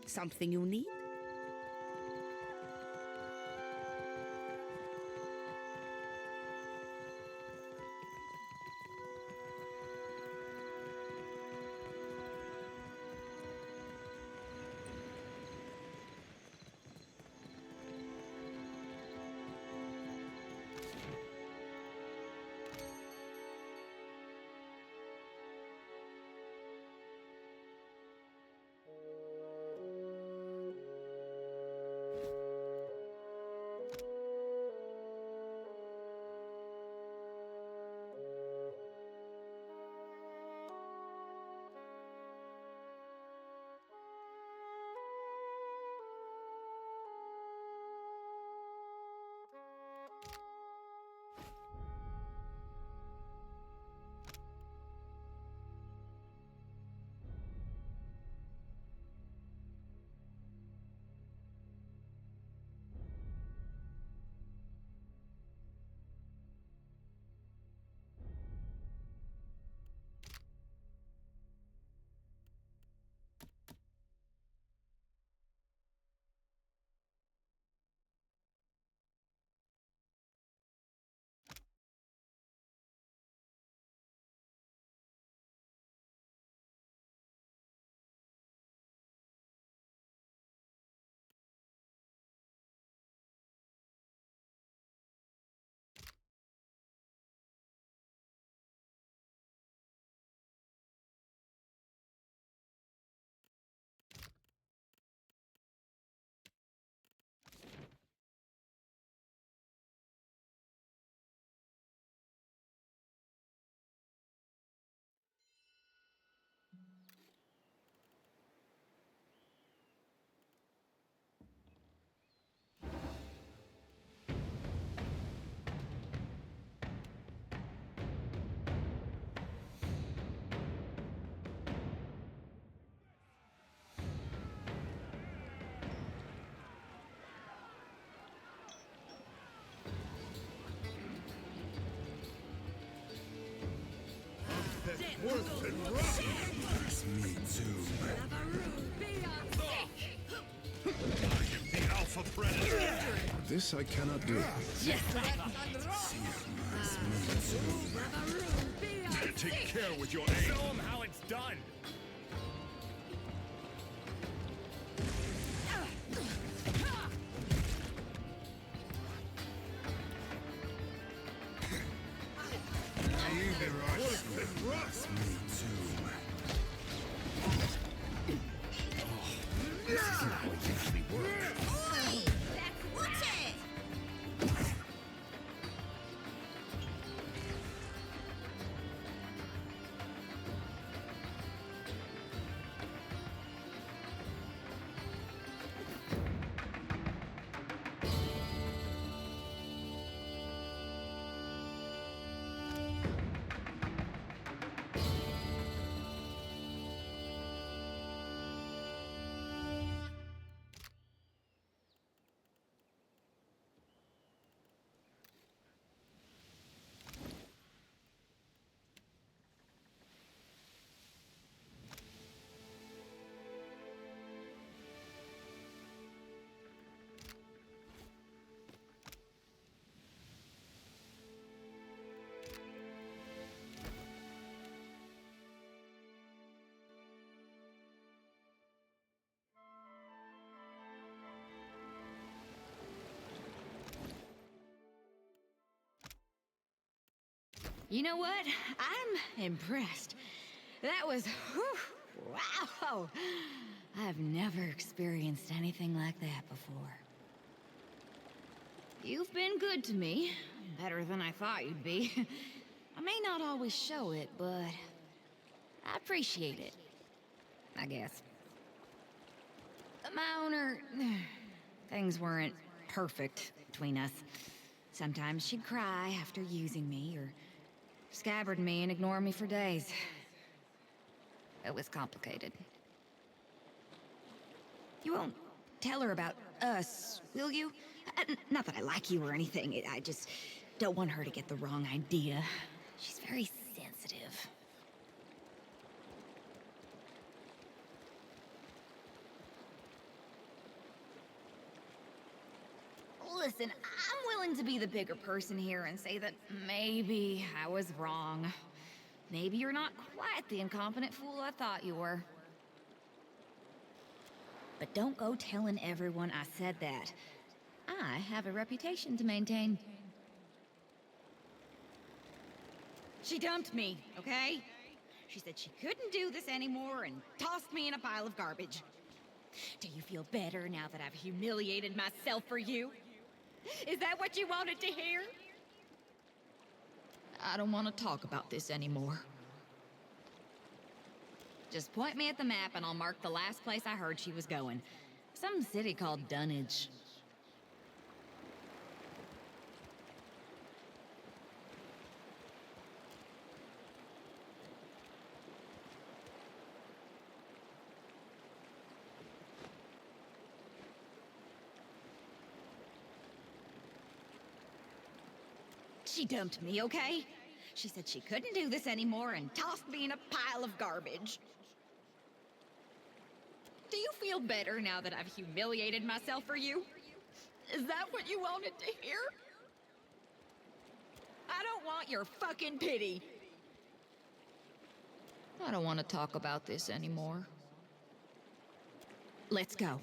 Something you need? Worse than rough. Me too. I am the alpha predator. This I cannot do. Take care with your aim. Show them how it's done. Worse than rough. Me too. This isn't how it usually works. You know what? I'm impressed. That was... whew, wow! I've never experienced anything like that before. You've been good to me. Better than I thought you'd be. I may not always show it, but... I appreciate it. I guess. My owner... things weren't perfect between us. Sometimes she'd cry after using me, or... scabbard me and ignore me for days. It was complicated. You won't tell her about us, will you? Not that I like you or anything. I just don't want her to get the wrong idea. She's very sensitive. Listen, I'm willing to be the bigger person here and say that maybe I was wrong. Maybe you're not quite the incompetent fool I thought you were. But don't go telling everyone I said that. I have a reputation to maintain. She dumped me, okay? She said she couldn't do this anymore and tossed me in a pile of garbage. Do you feel better now that I've humiliated myself for you? Is that what you wanted to hear? I don't want to talk about this anymore. Just point me at the map and I'll mark the last place I heard she was going. Some city called Dunnage. She dumped me, okay? She said she couldn't do this anymore and tossed me in a pile of garbage. Do you feel better now that I've humiliated myself for you? Is that what you wanted to hear? I don't want your fucking pity. I don't want to talk about this anymore. Let's go.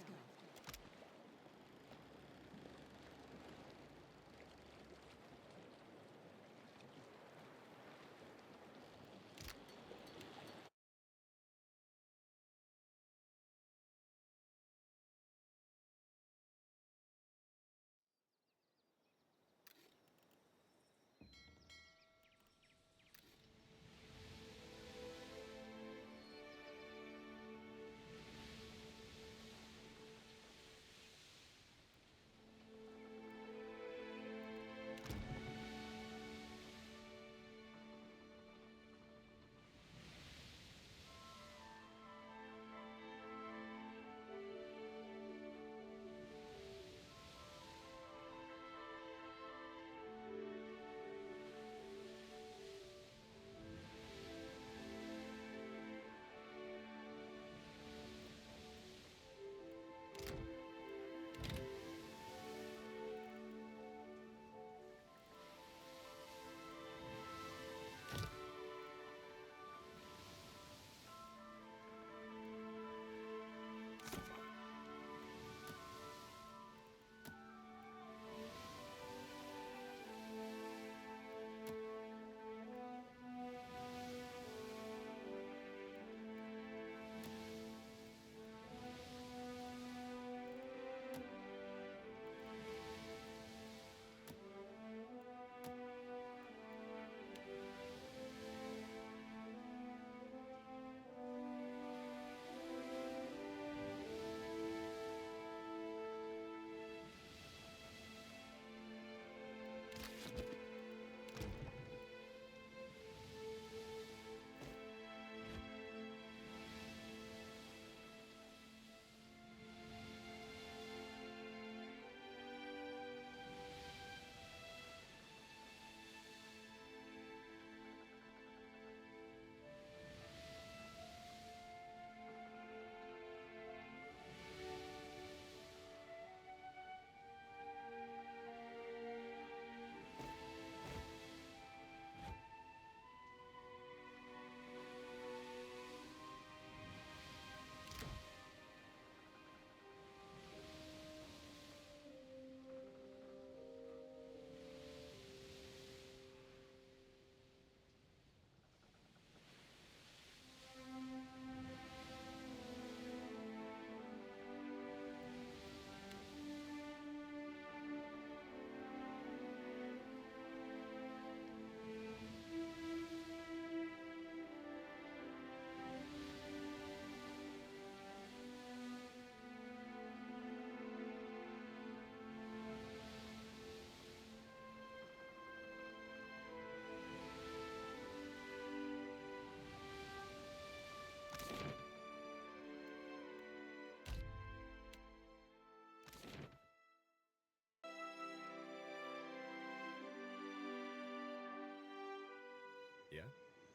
Yeah,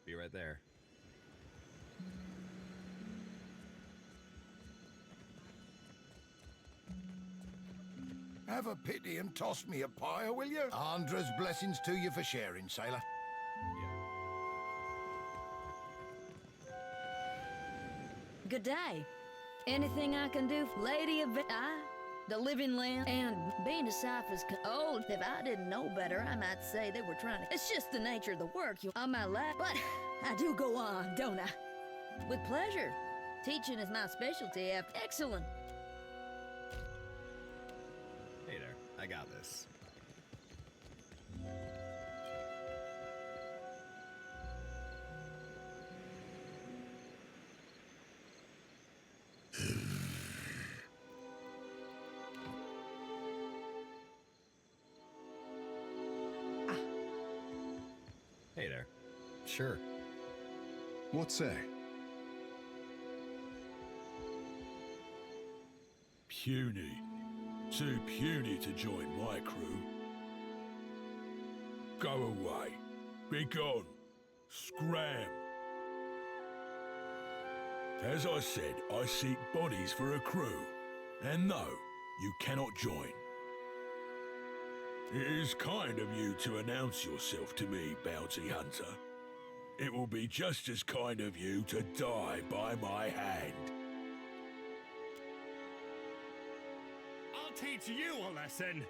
be right there. Have a pity and toss me a pyre, will you? Andra's blessings to you for sharing, sailor. Good day. Anything I can do, Lady of the Living Land, and being a Cypher's old. If I didn't know better, I might say they were trying to. It's just the nature of the work you on my lap, but I do go on, don't I? With pleasure. Teaching is my specialty. Excellent. Hey there, I got this. Hey there. Sure. What say? Puny. Too puny to join my crew. Go away. Be gone. Scram. As I said, I seek bodies for a crew. And no, you cannot join. It is kind of you to announce yourself to me, bounty hunter. It will be just as kind of you to die by my hand. I'll teach you a lesson.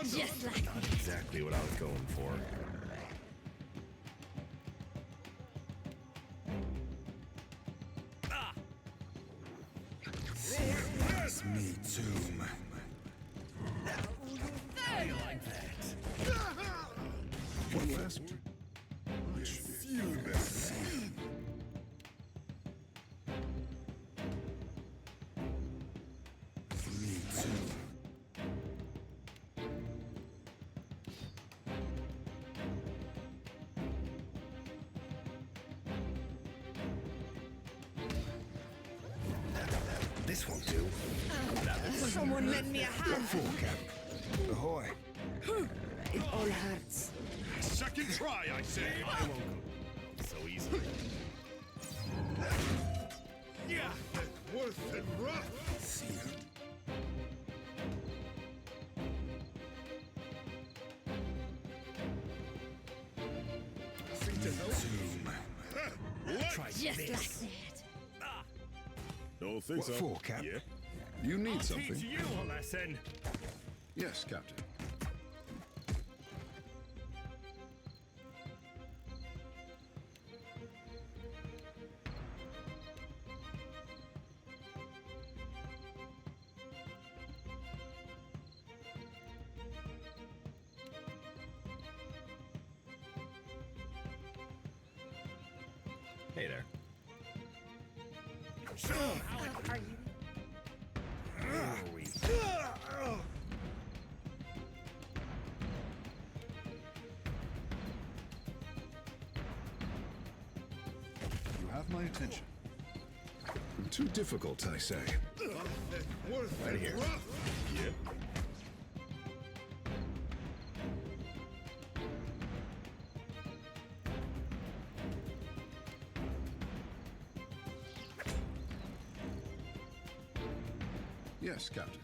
Just like Not exactly what I was going for. It's me too. How you like that? One last. Me too. This won't do. Someone lend me a hand. Full cap. Ahoy. It all hurts. Second try, I say. I won't go so easily. Yeah, that's worse than rough. See ya. Try just this. like that. Don't think What for, Cap? You need I'll something? teach you a lesson. Yes, Captain. Hey there. Where are we? You have my attention. Too difficult, I say. Right here. Yep. Yes, Captain.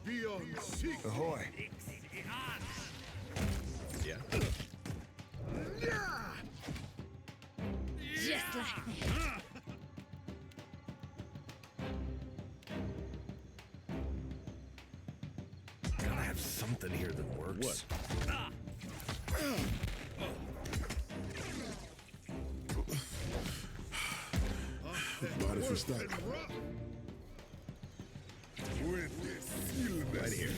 Beyond seek. Ahoy. Yeah. Just like that. Gotta have something here that works. Body for start. Right here.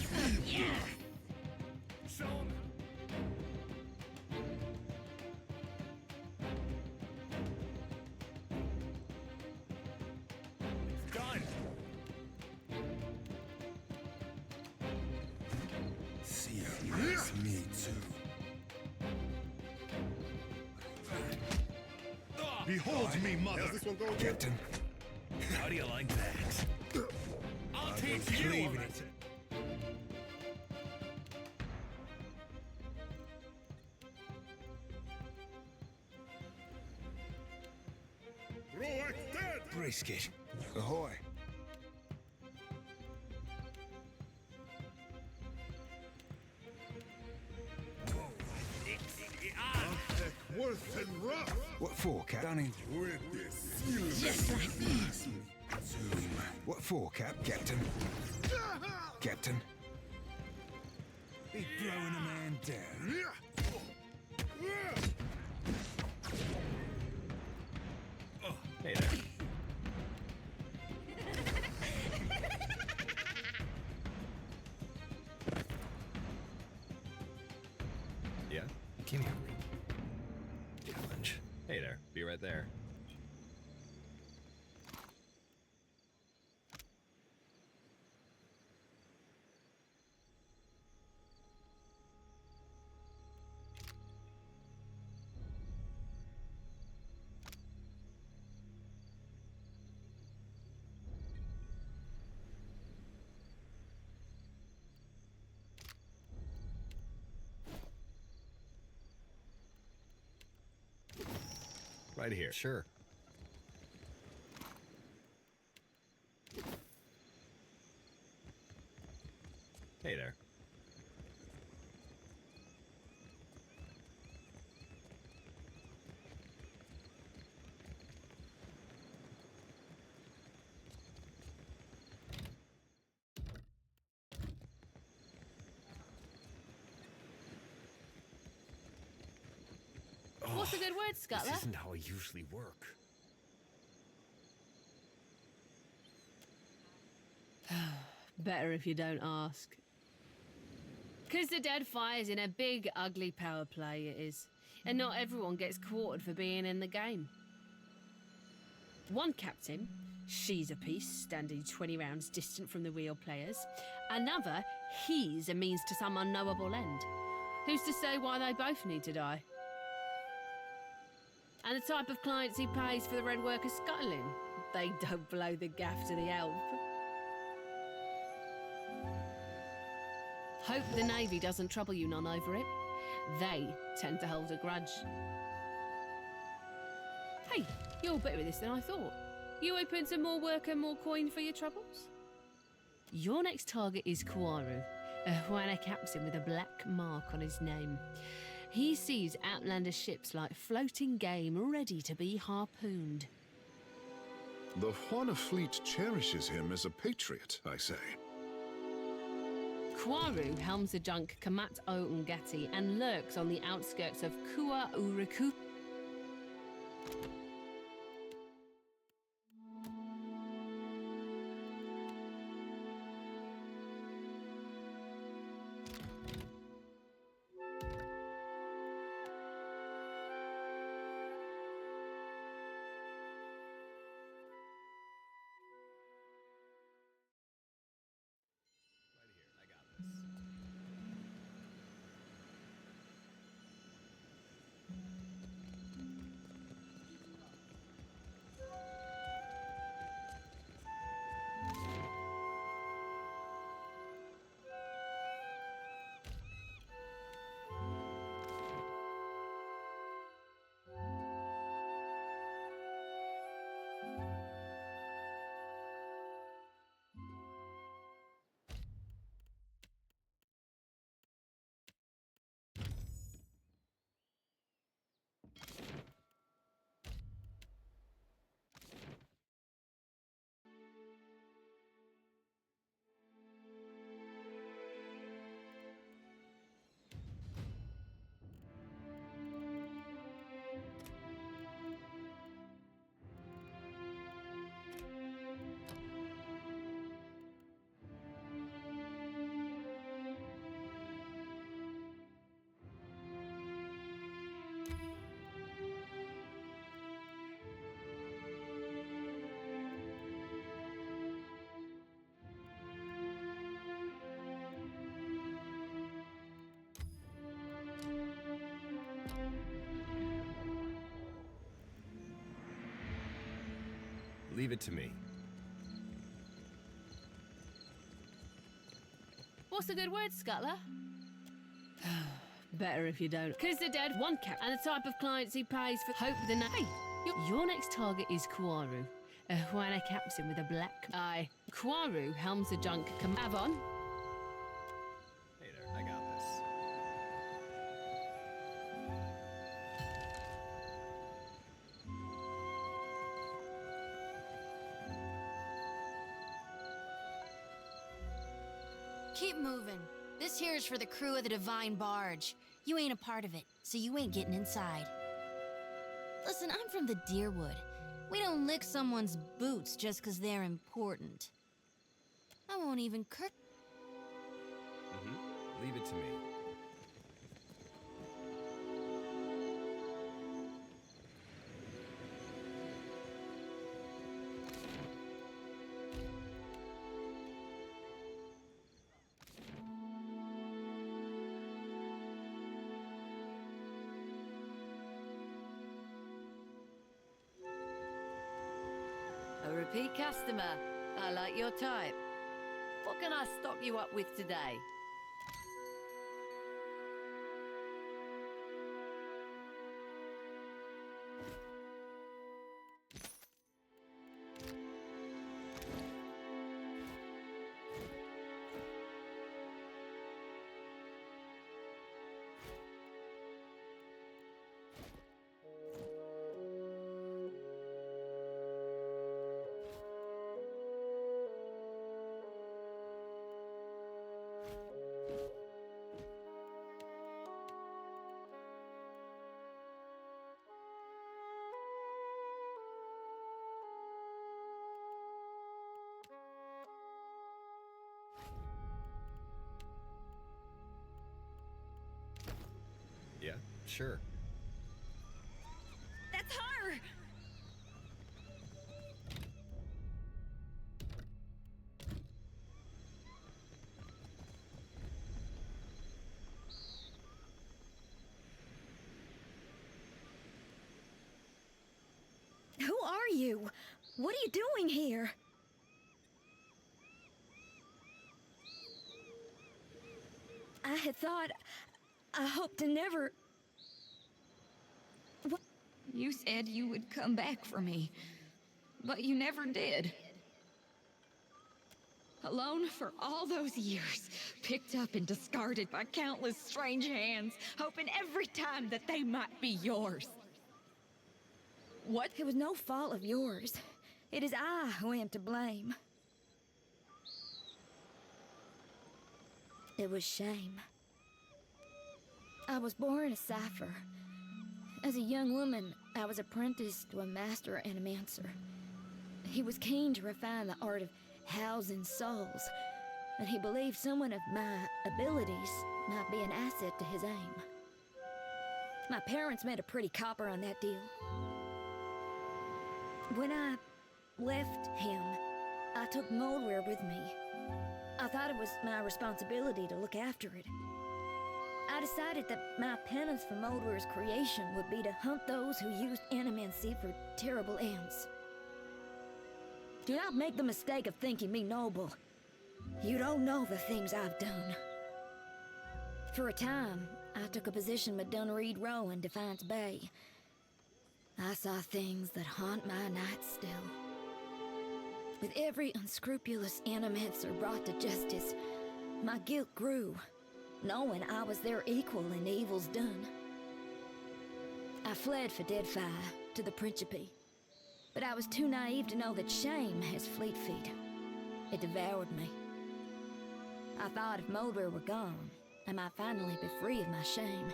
Behold me, mother! How's this one going? Captain, How do you like that? I'll teach you Leaving a it. brisket. Ahoy. Worth and rough. What for, Cap? Dunning. With this. Just like this. Zoom. What for, Captain? Captain? Be blowing a man down. Hey there. Yeah? Give me a ring. Challenge. Hey there. Be right there. Right here. Sure. Hey there. What's a good word, This Scuttler? isn't how I usually work. Better if you don't ask. 'Cause the Deadfire's in a big, ugly power play, it is. And not everyone gets quartered for being in the game. One captain, she's a piece, standing 20 rounds distant from the real players. Another, he's a means to some unknowable end. Who's to say why they both need to die? And the type of clients he pays for the red worker scuttling. They don't blow the gaff to the elf. Hope the Navy doesn't trouble you none over it. They tend to hold a grudge. Hey, you're better at this than I thought. You open some more work and more coin for your troubles? Your next target is Kwaru, a Huana captain with a black mark on his name. He sees outlander ships like floating game ready to be harpooned. The Juana fleet cherishes him as a patriot, I say. Kwaru helms the junk Kamat O Ngati and lurks on the outskirts of Kua Uriku. Leave it to me. What's a good word, Scuttler? Better if you don't. Because the dead one cap and the type of clients he pays for hope the Hey, your next target is Kuaru, a Juana captain with a black eye. Kuaru helms the junk. Avon. Hey there, I got this. Keep moving. This here is for the crew of the Divine Barge. You ain't a part of it, so you ain't getting inside. Listen, I'm from the Deerwood. We don't lick someone's boots just 'cause they're important. I won't even Leave it to me. A repeat customer. I like your type. What can I stock you up with today? Yeah, sure. That's her! Who are you? What are you doing here? I had thought... I hoped to never... You said you would come back for me, but you never did. Alone for all those years, picked up and discarded by countless strange hands, hoping every time that they might be yours. What? It was no fault of yours. It is I who am to blame. It was shame. I was born a cipher. As a young woman, I was apprenticed to a master animancer. He was keen to refine the art of housing souls, and he believed someone of my abilities might be an asset to his aim. My parents made a pretty copper on that deal. When I left him, I took Moldware with me. I thought it was my responsibility to look after it. I decided that my penance for Moldware's creation would be to hunt those who used animancy for terrible ends. Do not make the mistake of thinking me noble. You don't know the things I've done. For a time, I took a position with Dunreed Row in Defiance Bay. I saw things that haunt my nights still. With every unscrupulous animancer brought to justice, my guilt grew, knowing I was their equal in evils done. I fled for Deadfire to the Principe, but I was too naive to know that shame has fleet feet. It devoured me. I thought if Moldware were gone, I might finally be free of my shame.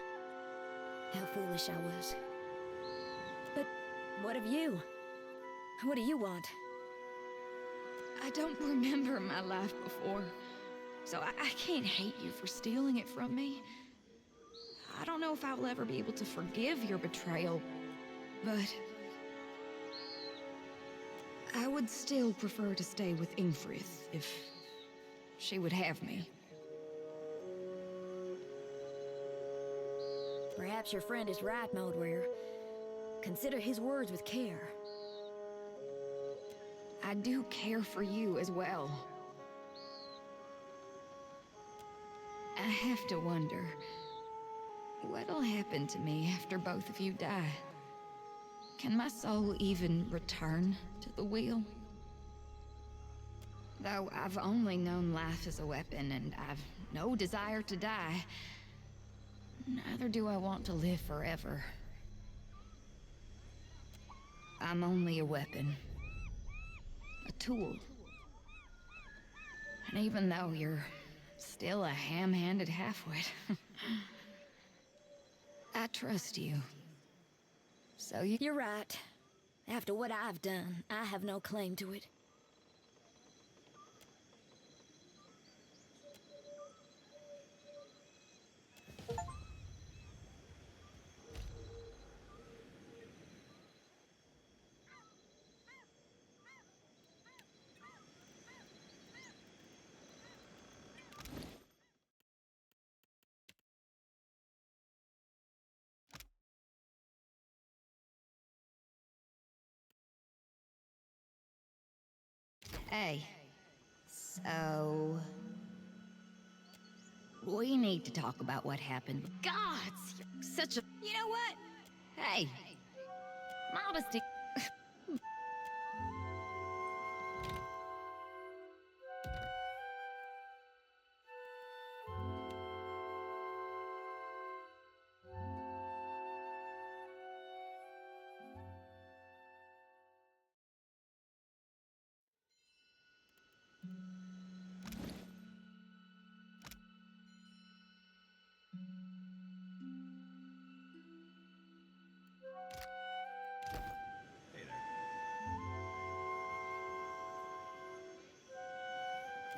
How foolish I was. But what of you? What do you want? I don't remember my life before, so I can't hate you for stealing it from me. I don't know if I will ever be able to forgive your betrayal, but I would still prefer to stay with Ingfrith if she would have me. Perhaps your friend is right, Moldware. Consider his words with care. I do care for you as well. I have to wonder, what'll happen to me after both of you die? Can my soul even return to the wheel? Though I've only known life as a weapon and I've no desire to die, neither do I want to live forever. I'm only a weapon. A tool. And even though you're still a ham-handed halfwit, I trust you. So You're right. After what I've done, I have no claim to it. Hey, so... we need to talk about what happened. Gods, you're such a... You know what? Hey, modesty... Hey there.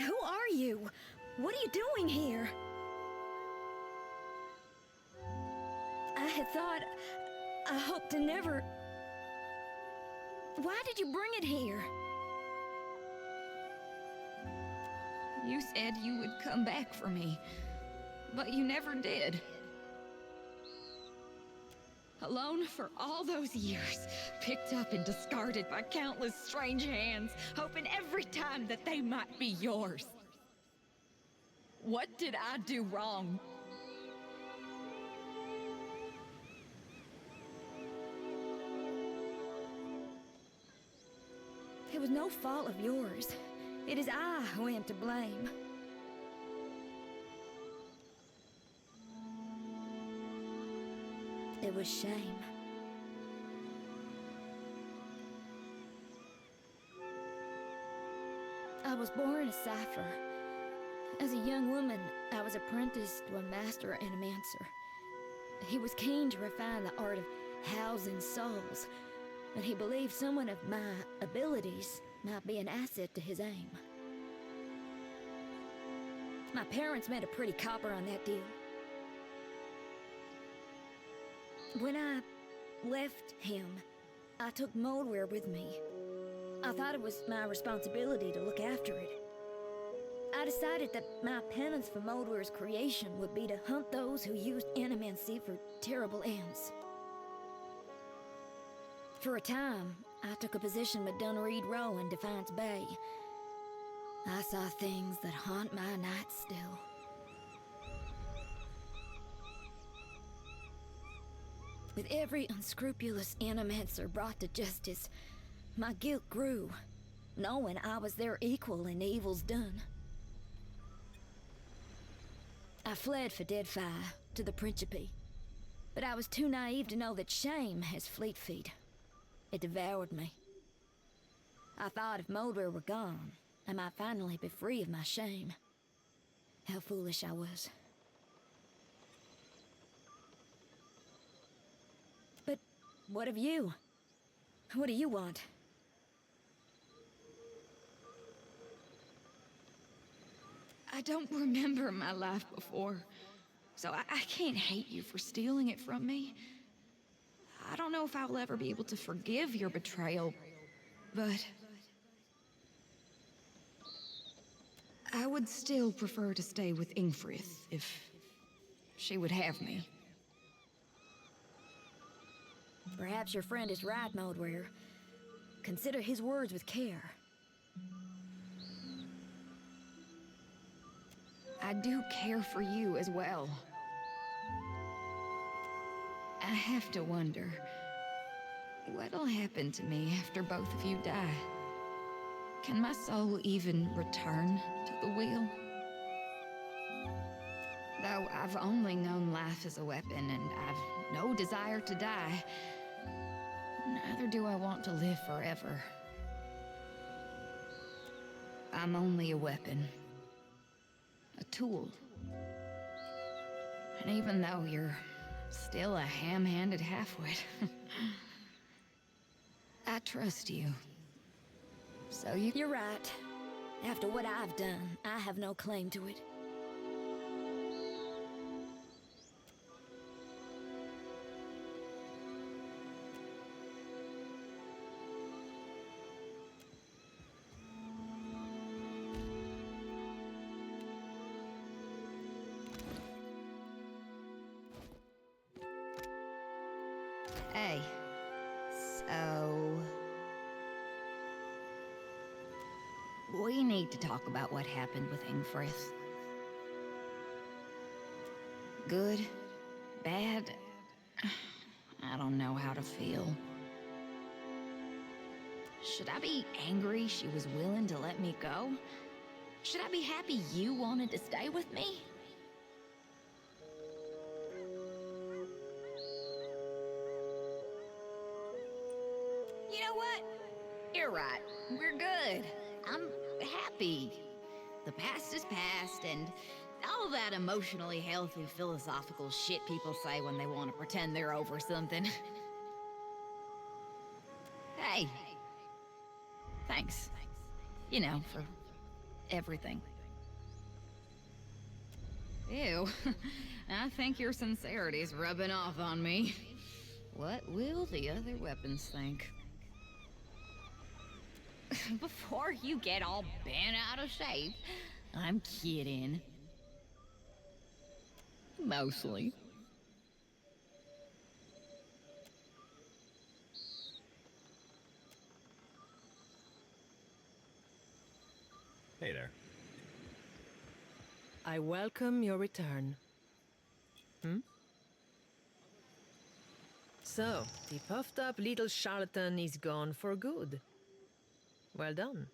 Who are you? What are you doing here? I had thought... I hoped to never... Why did you bring it here? You said you would come back for me, but you never did. Alone for all those years, picked up and discarded by countless strange hands, hoping every time that they might be yours. What did I do wrong? It was no fault of yours. It is I who am to blame. It was shame. I was born a cipher. As a young woman, I was apprenticed to a master animancer. He was keen to refine the art of housing souls, and he believed someone of my abilities might be an asset to his aim. My parents made a pretty copper on that deal. When I left him, I took Moldware with me. I thought it was my responsibility to look after it. I decided that my penance for Moldware's creation would be to hunt those who used animancy for terrible ends. For a time, I took a position with Dunreed Row in Defiance Bay. I saw things that haunt my nights still. With every unscrupulous animancer brought to justice, my guilt grew, knowing I was their equal in the evils done. I fled for Deadfire to the Principe, but I was too naive to know that shame has fleet feet. It devoured me. I thought if Moldware were gone, I might finally be free of my shame. How foolish I was. But what of you? What do you want? I don't remember my life before, so I can't hate you for stealing it from me. I don't know if I'll ever be able to forgive your betrayal, but... I would still prefer to stay with Ingfrith if she would have me. Perhaps your friend is right, Moldware. Consider his words with care. I do care for you as well. I have to wonder, what'll happen to me after both of you die? Can my soul even return to the wheel? Though I've only known life as a weapon and I've no desire to die, neither do I want to live forever. I'm only a weapon. A tool. And even though you're still a ham-handed halfwit, I trust you. So You're right. After what I've done, I have no claim to it. Hey, so... we need to talk about what happened with Ingfrith. Good? Bad? I don't know how to feel. Should I be angry she was willing to let me go? Should I be happy you wanted to stay with me? You know what? You're right. We're good. I'm happy. The past is past, and all that emotionally healthy philosophical shit people say when they want to pretend they're over something. Hey. Thanks. You know, for everything. Ew. I think your sincerity's rubbing off on me. What will the other weapons think? Before you get all bent out of shape, I'm kidding. Mostly. Hey there. I welcome your return. So, the puffed up little charlatan is gone for good. Well done.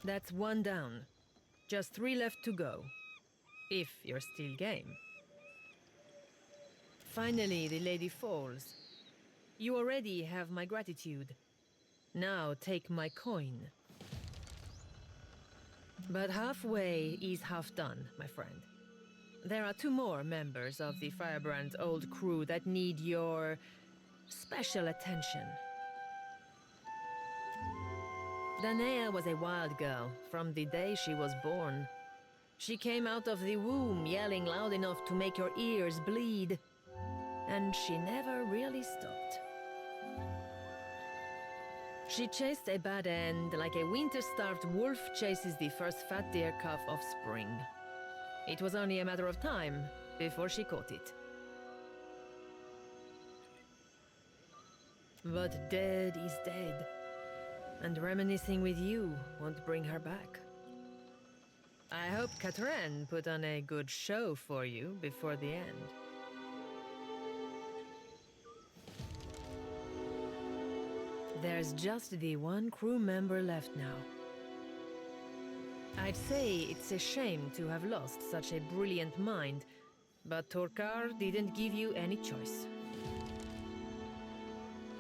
That's one down. Just 3 left to go. If you're still game. Finally, the lady falls. You already have my gratitude. Now take my coin. But halfway is half done, my friend. There are 2 more members of the Firebrand's old crew that need your special attention. Danaea was a wild girl from the day she was born. She came out of the womb yelling loud enough to make your ears bleed. And she never really stopped. She chased a bad end like a winter-starved wolf chases the first fat deer calf of spring. It was only a matter of time before she caught it. But dead is dead. And reminiscing with you won't bring her back. I hope Katrin put on a good show for you before the end. There's just the 1 crew member left now. I'd say it's a shame to have lost such a brilliant mind, but Torkar didn't give you any choice.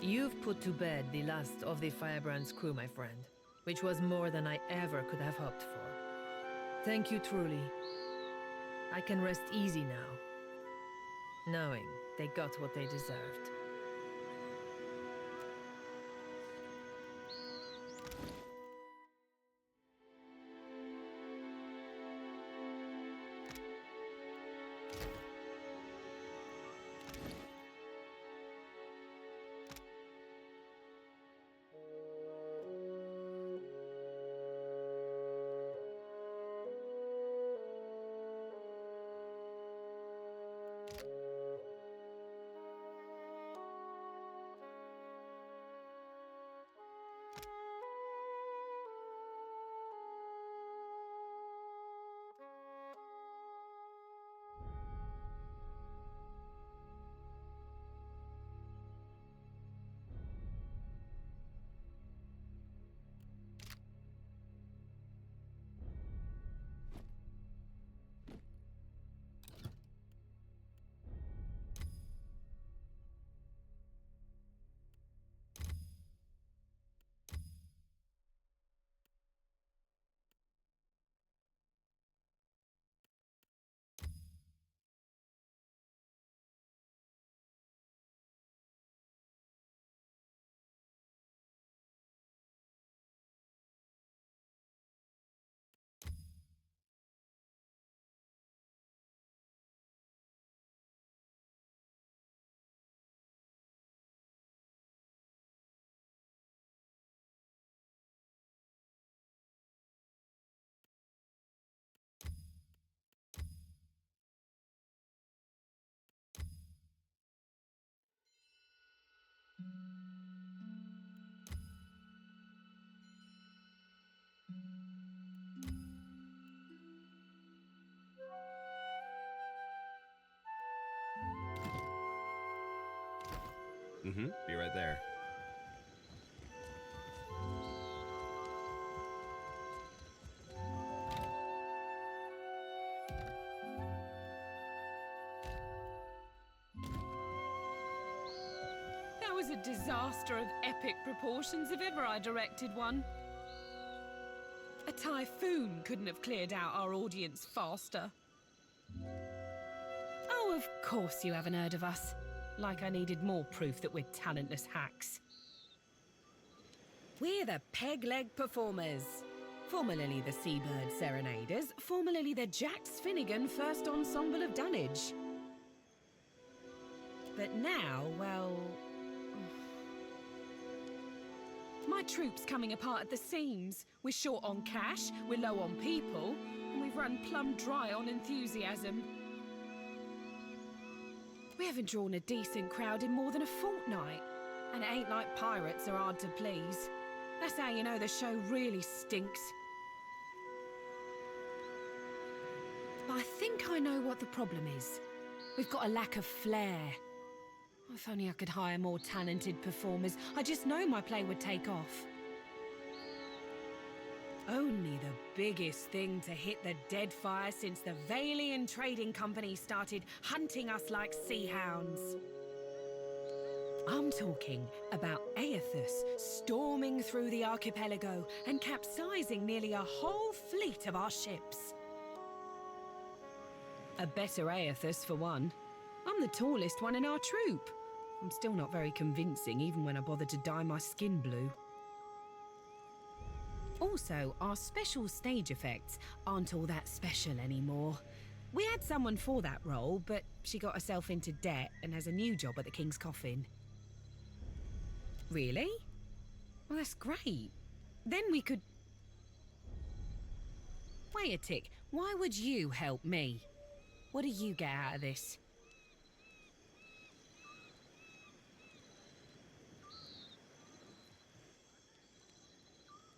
You've put to bed the last of the Firebrand's crew, my friend, which was more than I ever could have hoped for. Thank you truly. I can rest easy now, knowing they got what they deserved. Mm-hmm. Be right there. That was a disaster of epic proportions if ever I directed one. A typhoon couldn't have cleared out our audience faster. Oh, of course you haven't heard of us. Like I needed more proof that we're talentless hacks. We're the Peg Leg Performers. Formerly the Seabird Serenaders, formerly the Jack Finnegan First Ensemble of Dunwich. But now, well... my troupe's coming apart at the seams. We're short on cash, we're low on people, and we've run plumb dry on enthusiasm. We haven't drawn a decent crowd in more than a fortnight. And it ain't like pirates are hard to please. That's how you know the show really stinks. But I think I know what the problem is. We've got a lack of flair. If only I could hire more talented performers. I just know my play would take off. Only the biggest thing to hit the Deadfire since the Valian Trading Company started hunting us like sea hounds. I'm talking about Aethus storming through the archipelago and capsizing nearly a whole fleet of our ships. A better Aethus, for one. I'm the tallest one in our troupe. I'm still not very convincing, even when I bother to dye my skin blue. Also, our special stage effects aren't all that special anymore. We had someone for that role, but she got herself into debt and has a new job at the King's Coffin. Really? Well, that's great. Then we could... Wait a tick. Why would you help me? What do you get out of this?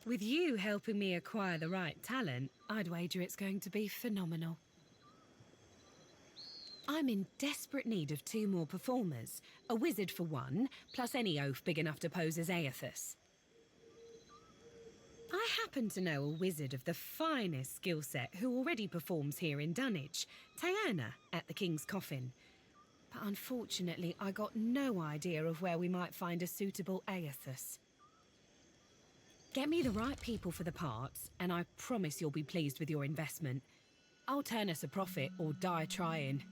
With you helping me acquire the right talent, I'd wager it's going to be phenomenal. I'm in desperate need of 2 more performers. A wizard for one, plus any oaf big enough to pose as Aethus. I happen to know a wizard of the finest skill set who already performs here in Dunwich, Diana at the King's Coffin. But unfortunately, I got no idea of where we might find a suitable Aethus. Get me the right people for the parts, and I promise you'll be pleased with your investment. I'll turn us a profit or die trying.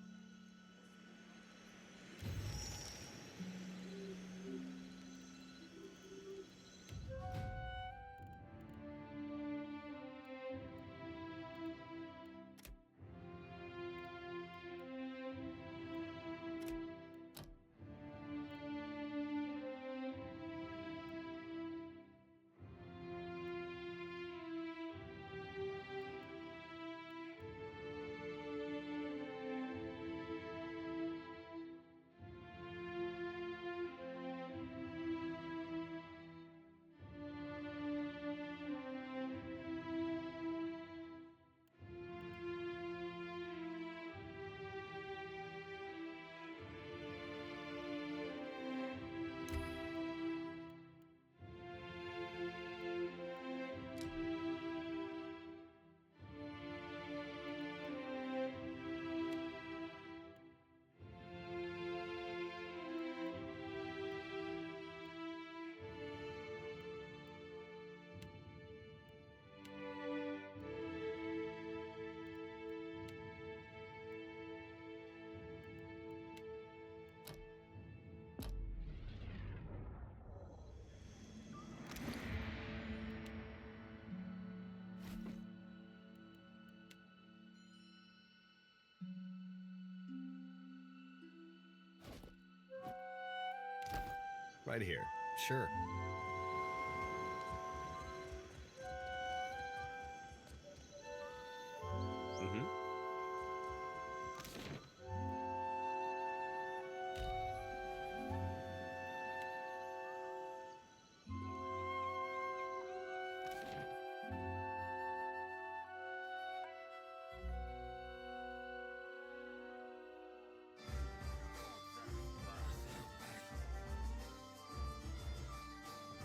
Right here. Sure. Mm-hmm.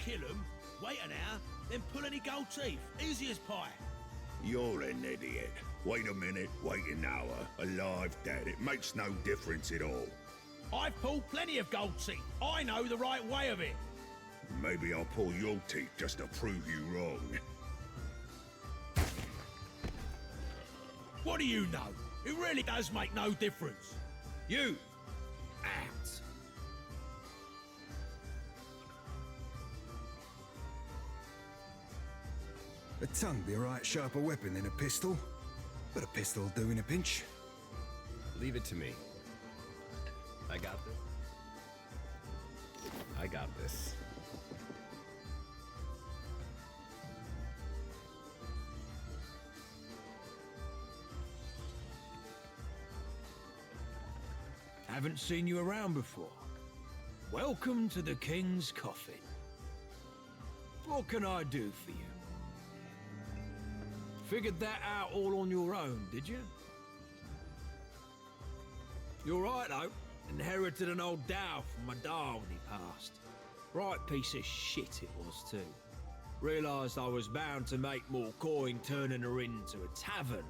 kill them, wait an hour, then pull any gold teeth. Easy as pie. You're an idiot. Wait a minute, wait an hour. Alive, dead, it makes no difference at all. I've pulled plenty of gold teeth. I know the right way of it. Maybe I'll pull your teeth just to prove you wrong. What do you know? It really does make no difference. You, out. A tongue be a right sharper weapon than a pistol, but a pistol'll do in a pinch. Leave it to me. I got this. I got this. Haven't seen you around before. Welcome to the King's Coffin. What can I do for you? Figured that out all on your own, did you? You're right, though. Inherited an old dhow from my da when he passed. Right piece of shit it was, too. Realised I was bound to make more coin turning her into a tavern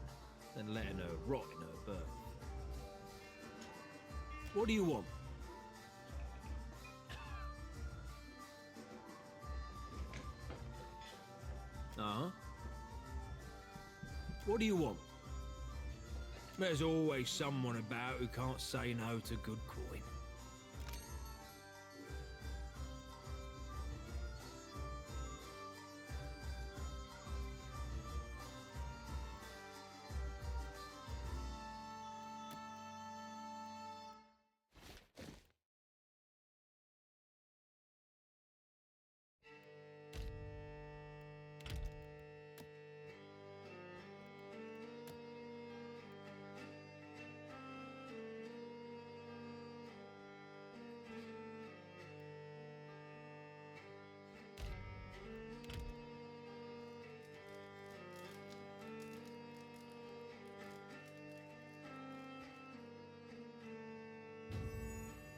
than letting her rot in her berth. What do you want? Uh-huh. What do you want? There's always someone about who can't say no to good coin.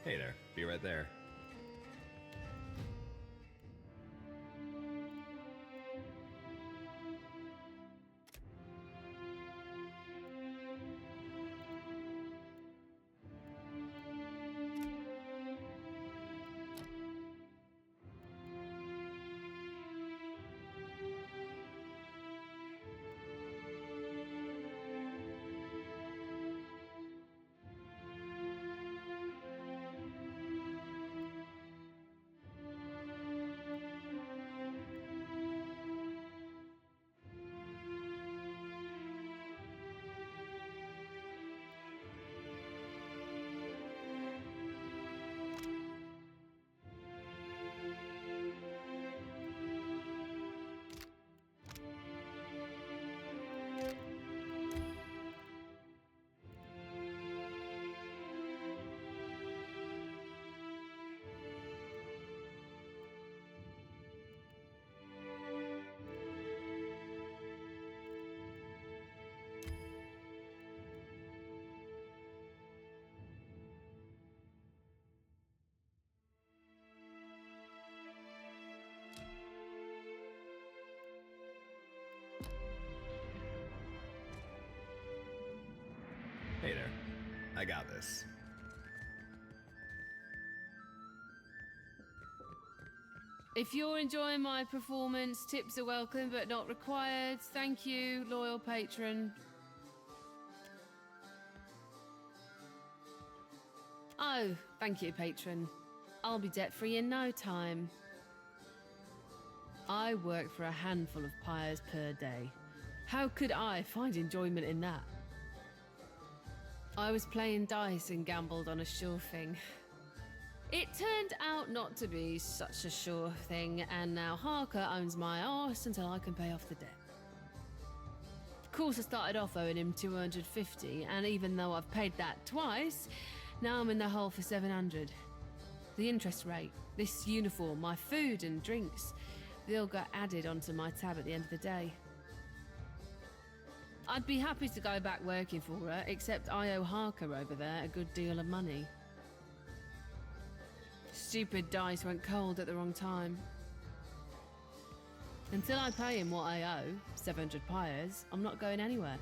Hey there, be right there. Hey there. I got this. If you're enjoying my performance, tips are welcome but not required. Thank you, loyal patron. Oh, thank you, patron. I'll be debt-free in no time. I work for a handful of pyres per day. How could I find enjoyment in that? I was playing dice and gambled on a sure thing. It turned out not to be such a sure thing, and now Harker owns my arse until I can pay off the debt. Of course, I started off owing him 250, and even though I've paid that twice, now I'm in the hole for 700. The interest rate, this uniform, my food and drinks, they all got added onto my tab at the end of the day. I'd be happy to go back working for her, except I owe Harker over there a good deal of money. Stupid dice went cold at the wrong time. Until I pay him what I owe, 700 pyres, I'm not going anywhere.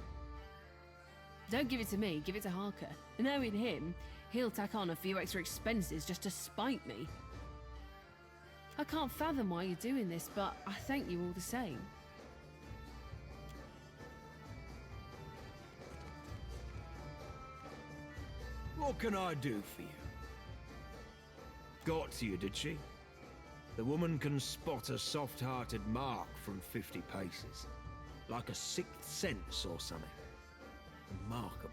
Don't give it to me, give it to Harker. Knowing him, he'll tack on a few extra expenses just to spite me. I can't fathom why you're doing this, but I thank you all the same. What can I do for you? Got to you, did she? The woman can spot a soft-hearted mark from 50 paces. Like a sixth sense or something. Remarkable.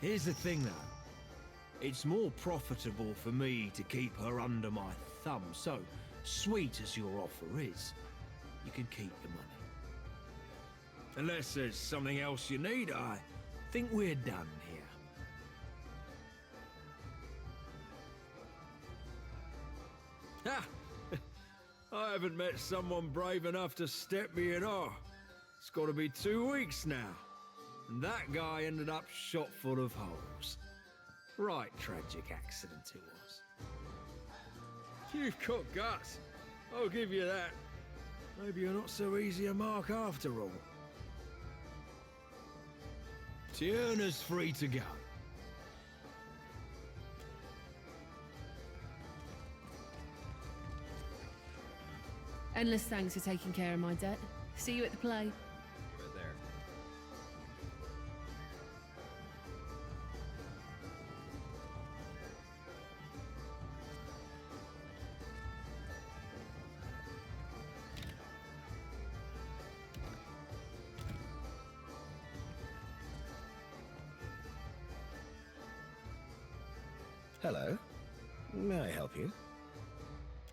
Here's the thing, though. It's more profitable for me to keep her under my thumb, so, sweet as your offer is, you can keep the money. Unless there's something else you need, I think we're done here. Ha! I haven't met someone brave enough to step me in awe. It's got to be 2 weeks now. And that guy ended up shot full of holes. Right tragic accident it was. You've got guts. I'll give you that. Maybe you're not so easy a mark after all. Tierna's free to go. Endless thanks for taking care of my debt. See you at the play. Right there. Hello. May I help you?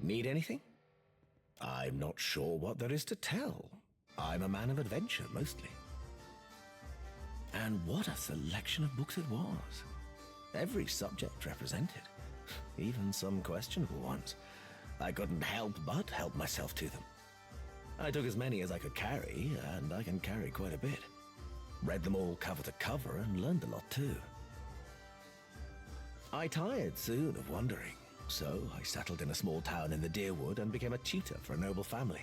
Need anything? I'm not sure what there is to tell. I'm a man of adventure, mostly. And what a selection of books it was. Every subject represented. Even some questionable ones. I couldn't help but help myself to them. I took as many as I could carry, and I can carry quite a bit. Read them all cover to cover and learned a lot too. I tired soon of wandering, so I settled in a small town in the Deerwood and became a tutor for a noble family.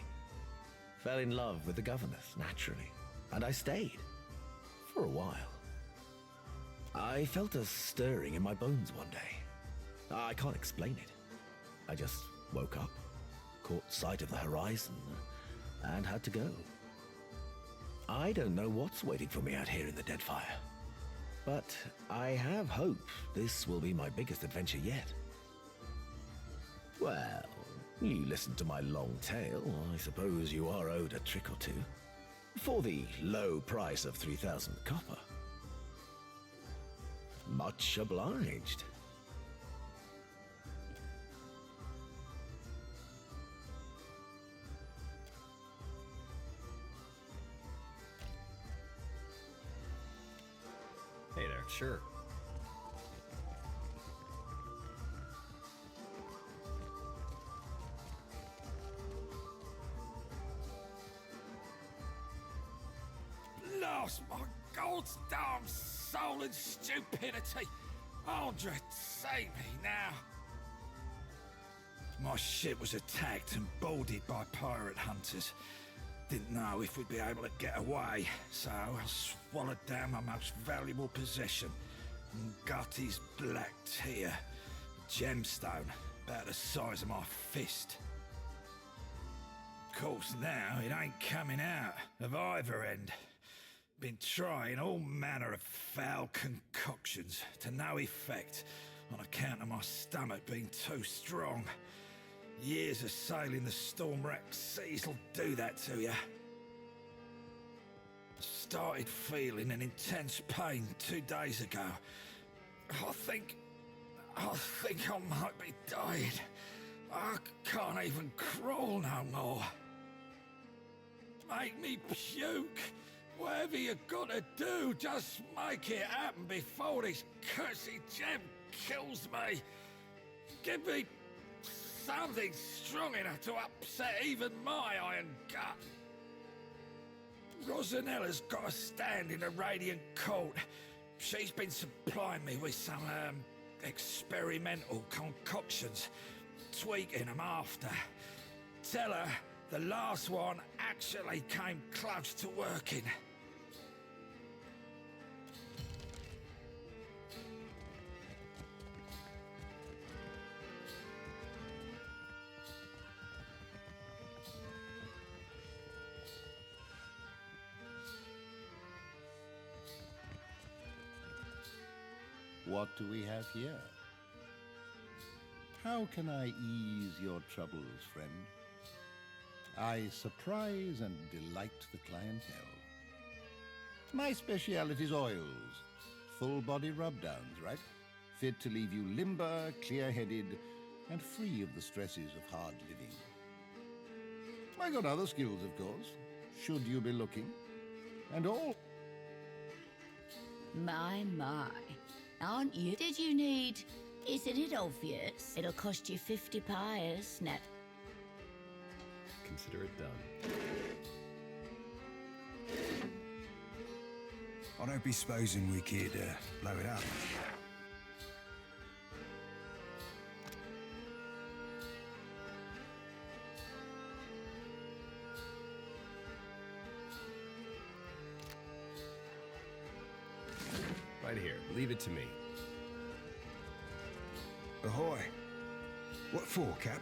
Fell in love with the governess, naturally, and I stayed. For a while. I felt a stirring in my bones one day. I can't explain it. I just woke up, caught sight of the horizon, and had to go. I don't know what's waiting for me out here in the Deadfire. But I have hope this will be my biggest adventure yet. Well, you listened to my long tale. I suppose you are owed a trick or two. For the low price of 3,000 copper. Much obliged. Hey there, sure. Lost my God's damn soul and stupidity. Andre, save me now. My ship was attacked and boarded by pirate hunters. Didn't know if we'd be able to get away, so I swallowed down my most valuable possession, Gutty's black tear, a gemstone about the size of my fist. Of course now it ain't coming out of either end. Been trying all manner of foul concoctions to no effect on account of my stomach being too strong. Years of sailing the storm-racked seas will do that to you. I started feeling an intense pain 2 days ago. I think I might be dying. I can't even crawl no more. Make me puke. Whatever you gotta do, just make it happen before this cursed gem kills me. Give me something strong enough to upset even my iron gut. Rosanella's got a stand in the Radiant Court. She's been supplying me with some experimental concoctions, tweaking them after. cellar, the last one actually came close to working. What do we have here? How can I ease your troubles, friend? I surprise and delight the clientele. My speciality is oils. Full-body rub-downs, right? Fit to leave you limber, clear-headed, and free of the stresses of hard living. I got other skills, of course, should you be looking. And all... My. Aren't you? Did you need... Isn't it obvious? It'll cost you 50 pyres, net. Consider it done. I don't be supposing we could blow it up. Right here. Leave it to me. Ahoy. What for, Cap?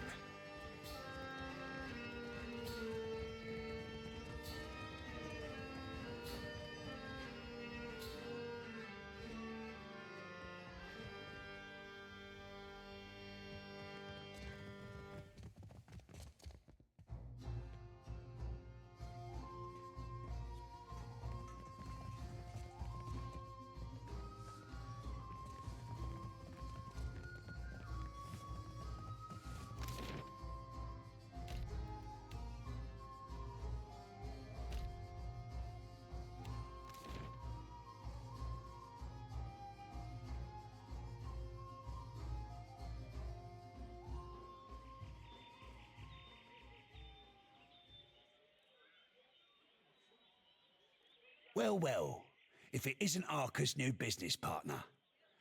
Well, if it isn't Arca's new business partner.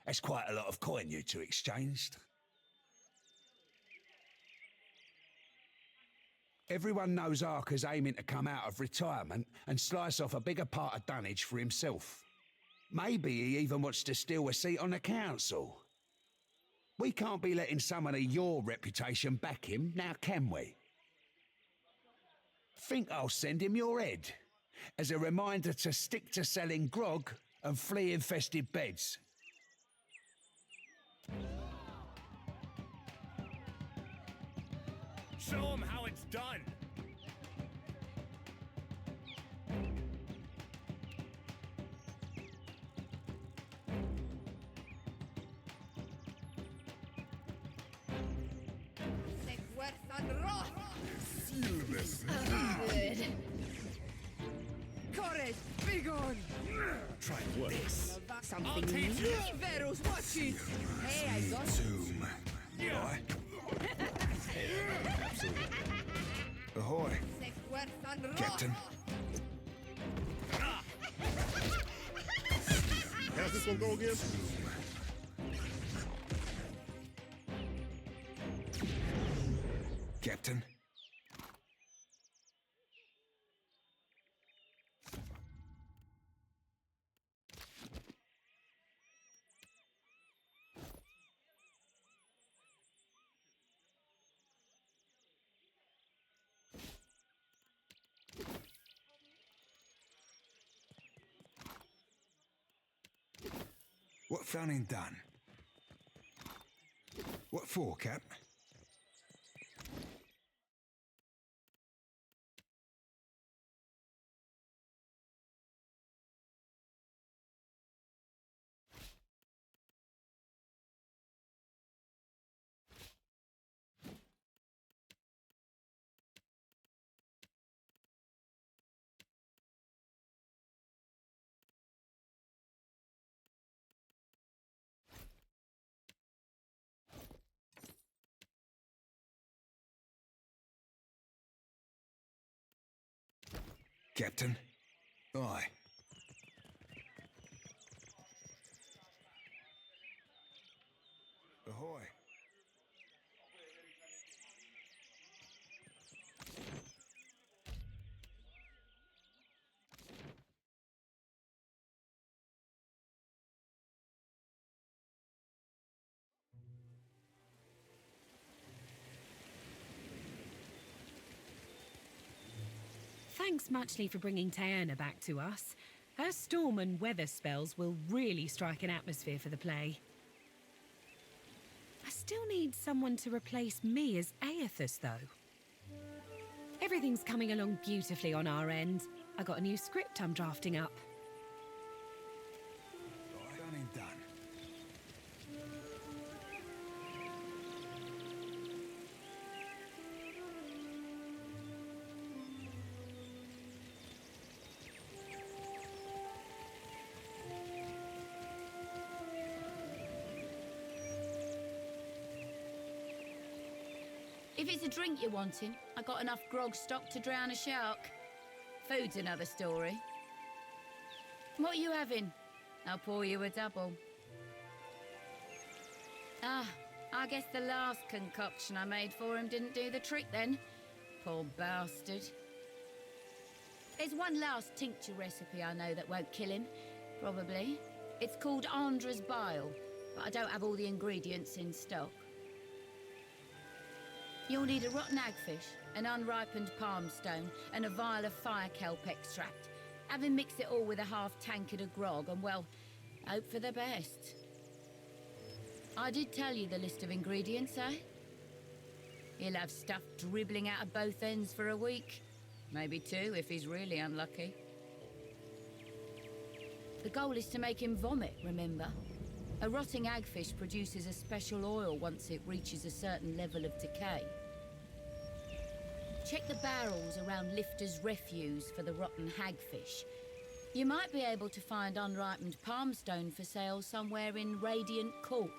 That's quite a lot of coin you two exchanged. Everyone knows Arca's aiming to come out of retirement and slice off a bigger part of Dunwich for himself. Maybe he even wants to steal a seat on the council. We can't be letting someone of your reputation back him, now can we? Think I'll send him your head, as a reminder to stick to selling grog and flea-infested beds. Show him how it's done! Good. Courage, begone! Try this. Something new. Veros, watch it! Hey, I got Zoom. Right. Ahoy. Captain. How's this one go again? Captain. What found done? What for, Cap? Captain. Aye. Ahoy. Thanks muchly for bringing Taerna back to us. Her storm and weather spells will really strike an atmosphere for the play. I still need someone to replace me as Aethys, though. Everything's coming along beautifully on our end. I got a new script I'm drafting up. Done and done. If it's a drink you're wanting, I got enough grog stock to drown a shark. Food's another story. What are you having? I'll pour you a double. Ah, I guess the last concoction I made for him didn't do the trick then. Poor bastard. There's one last tincture recipe I know that won't kill him, probably. It's called Andra's Bile, but I don't have all the ingredients in stock. You'll need a rotten hagfish, an unripened palm stone, and a vial of fire kelp extract. Have him mix it all with a half tankard of grog, and well, hope for the best. I did tell you the list of ingredients, eh? He'll have stuff dribbling out of both ends for a week. Maybe 2 if he's really unlucky. The goal is to make him vomit, remember? A rotting hagfish produces a special oil once it reaches a certain level of decay. Check the barrels around Lifter's Refuse for the rotten hagfish. You might be able to find unripened palmstone for sale somewhere in Radiant Court.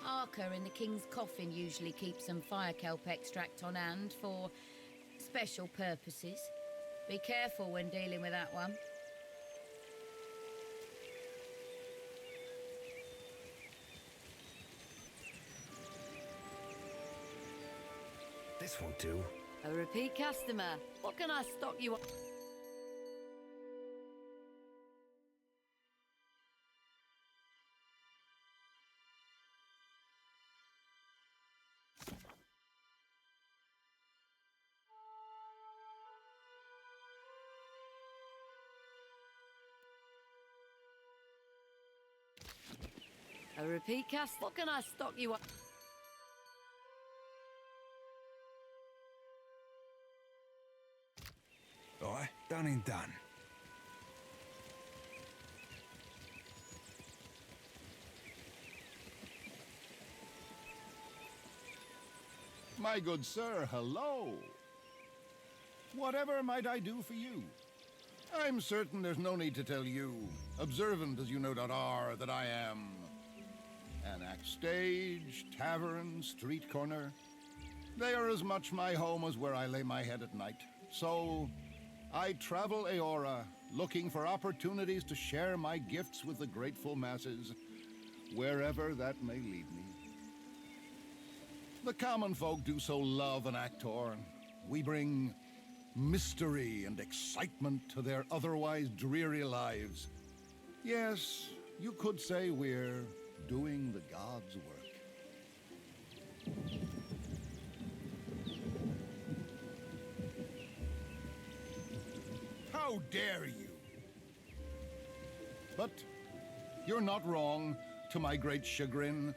Harker in the King's Coffin usually keeps some fire kelp extract on hand for special purposes. Be careful when dealing with that one. This won't do. A repeat customer. What can I stock you up? A repeat customer. What can I stock you up? Aye, done and done. My good sir, hello. Whatever might I do for you? I'm certain there's no need to tell you, observant as you no doubt are, that I am an act stage, tavern, street corner. They are as much my home as where I lay my head at night. So I travel Aora, looking for opportunities to share my gifts with the grateful masses, wherever that may lead me. The common folk do so love an actor. We bring mystery and excitement to their otherwise dreary lives. Yes, you could say we're doing the gods' work. How dare you? But you're not wrong, to my great chagrin.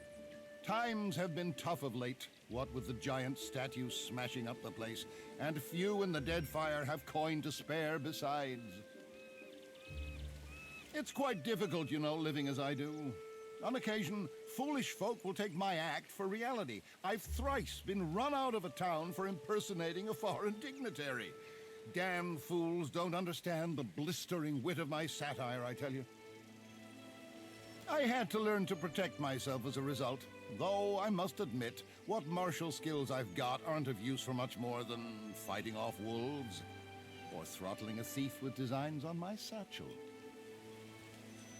Times have been tough of late, what with the giant statues smashing up the place, and few in the Deadfire have coin to spare besides. It's quite difficult, you know, living as I do. On occasion, foolish folk will take my act for reality. I've thrice been run out of a town for impersonating a foreign dignitary. Damn fools don't understand the blistering wit of my satire, I tell you. I had to learn to protect myself as a result, though I must admit, what martial skills I've got aren't of use for much more than fighting off wolves or throttling a thief with designs on my satchel.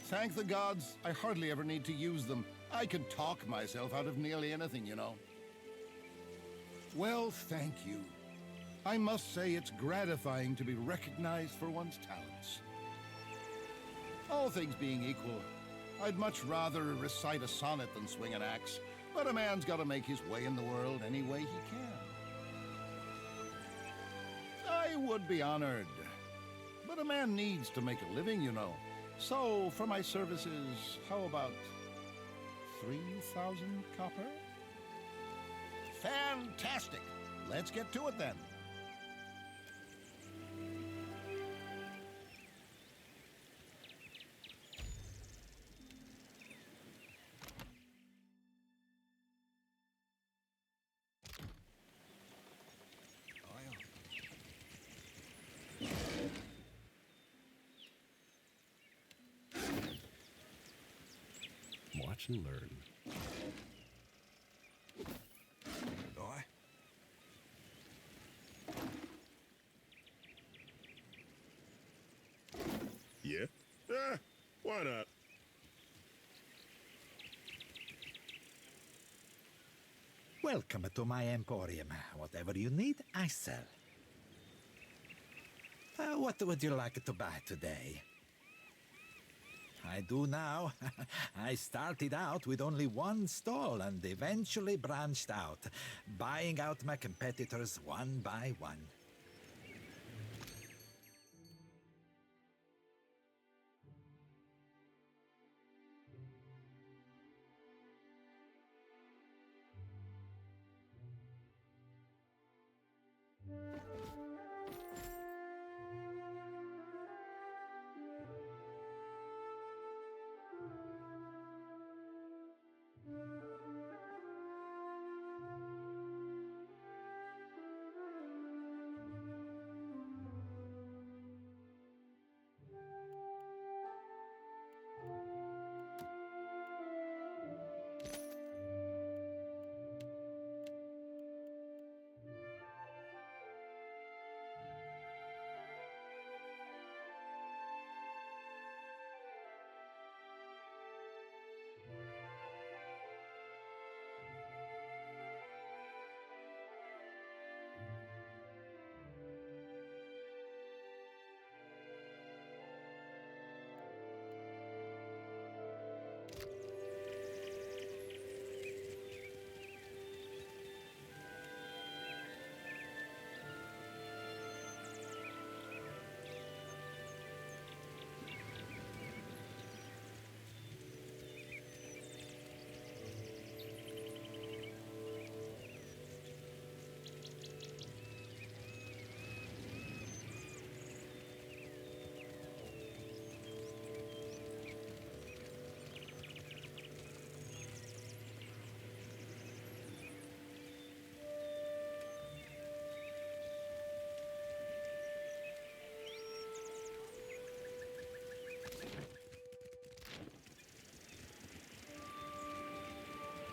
Thank the gods, I hardly ever need to use them. I can talk myself out of nearly anything, you know. Well, thank you. I must say it's gratifying to be recognized for one's talents. All things being equal, I'd much rather recite a sonnet than swing an axe, but a man's got to make his way in the world any way he can. would be honored. But a man needs to make a living, you know. So, for my services, how about 3,000 copper? Fantastic! Let's get to it then. Watch and learn. Aye. Yeah? Why not? Welcome to my emporium. Whatever you need, I sell. What would you like to buy today? I do now. I started out with only one stall and eventually branched out, buying out my competitors one by one.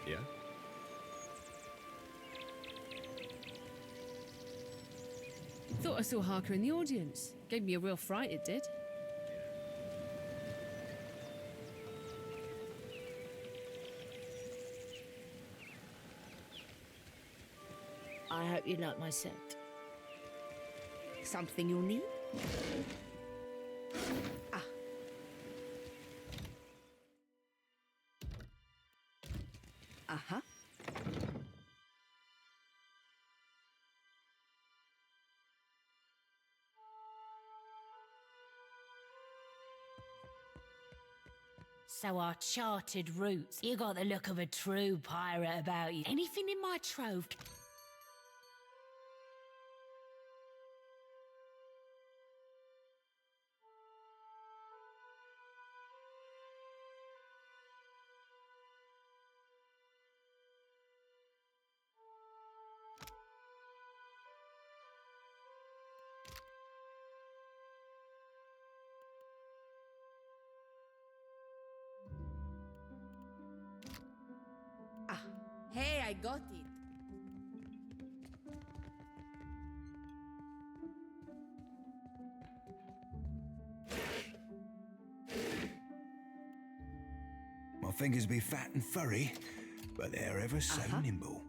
Yeah? Thought I saw Harker in the audience. Gave me a real fright, it did. I hope you like my set. Something you'll need? Ah. Uh-huh. So our charted routes. You got the look of a true pirate about you. Anything in my trove? Ah, hey, I got it. My fingers be fat and furry, but they're ever so nimble.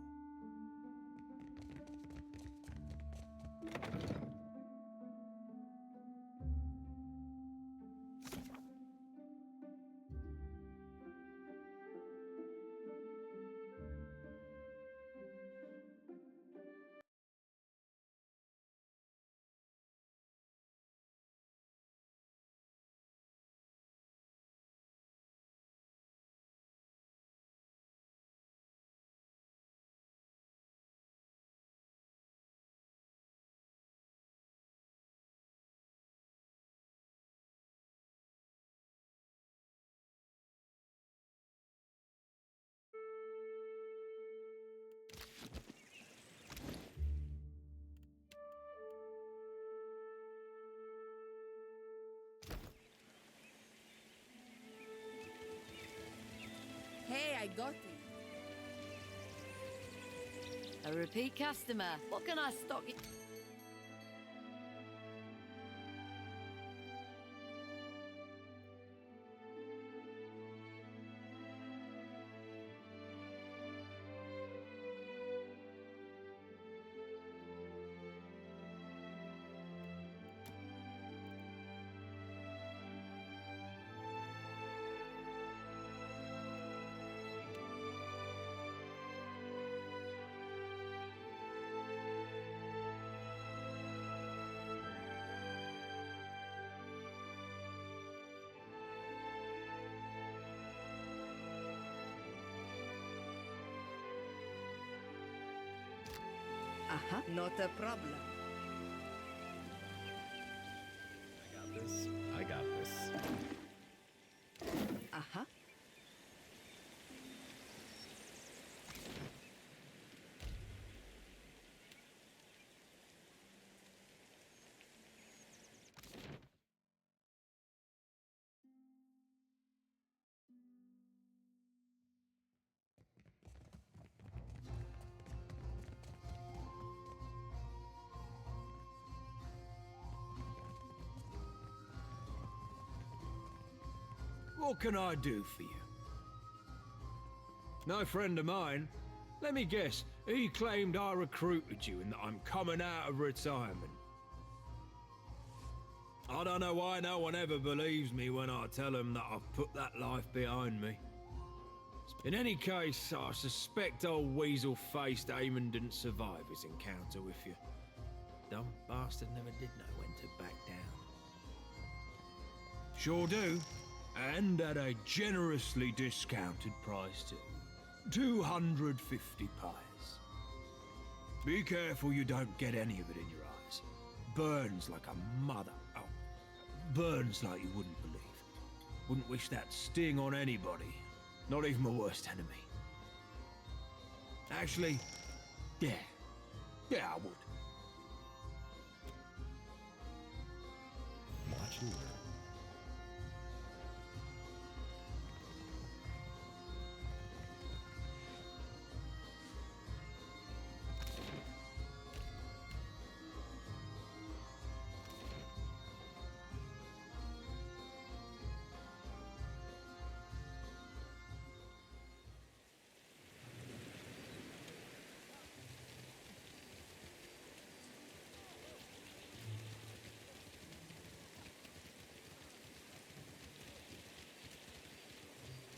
got it. A repeat customer. What can I stock you? Not a problem. I got this. I got this. What can I do for you? No friend of mine. Let me guess, he claimed I recruited you and that I'm coming out of retirement. I don't know why no one ever believes me when I tell them that I've put that life behind me. In any case, I suspect old weasel-faced Eamon didn't survive his encounter with you. Dumb bastard never did know when to back down. Sure do. And at a generously discounted price too. 250 pies. Be careful you don't get any of it in your eyes. Burns like a mother. Oh, burns like you wouldn't believe. Wouldn't wish that sting on anybody. Not even my worst enemy. Actually, yeah. Yeah, I would. Watch and learn.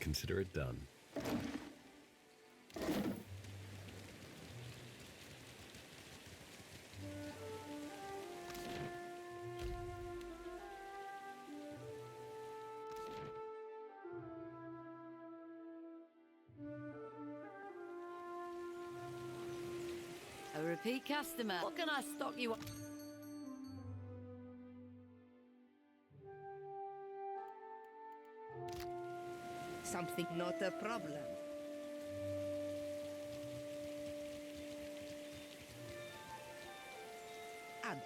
Consider it done. A repeat customer. What can I stock you? Something, not a problem. Add.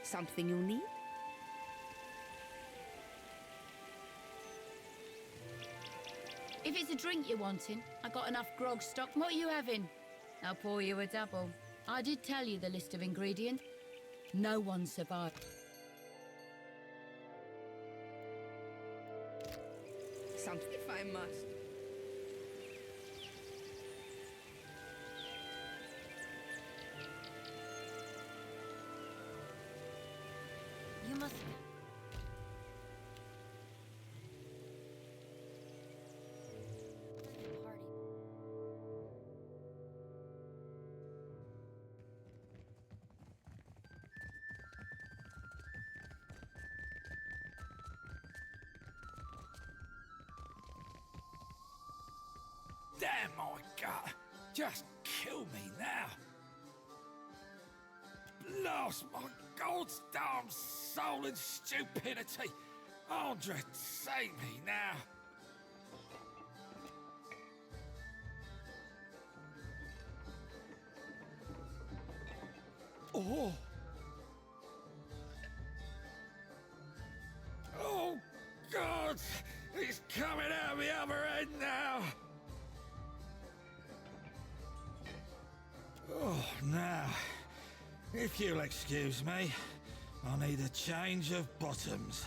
Something you need? If it's a drink you're wanting, I got enough grog stock. What are you having? I'll pour you a double. I did tell you the list of ingredients. No one survived. Something if I must. You must... Damn my gut! Just kill me now! Blast my gold-darned soul and stupidity! Andre, save me now! Oh! Oh, God! He's coming out the other bed now. Oh, now, if you'll excuse me, I'll need a change of bottoms.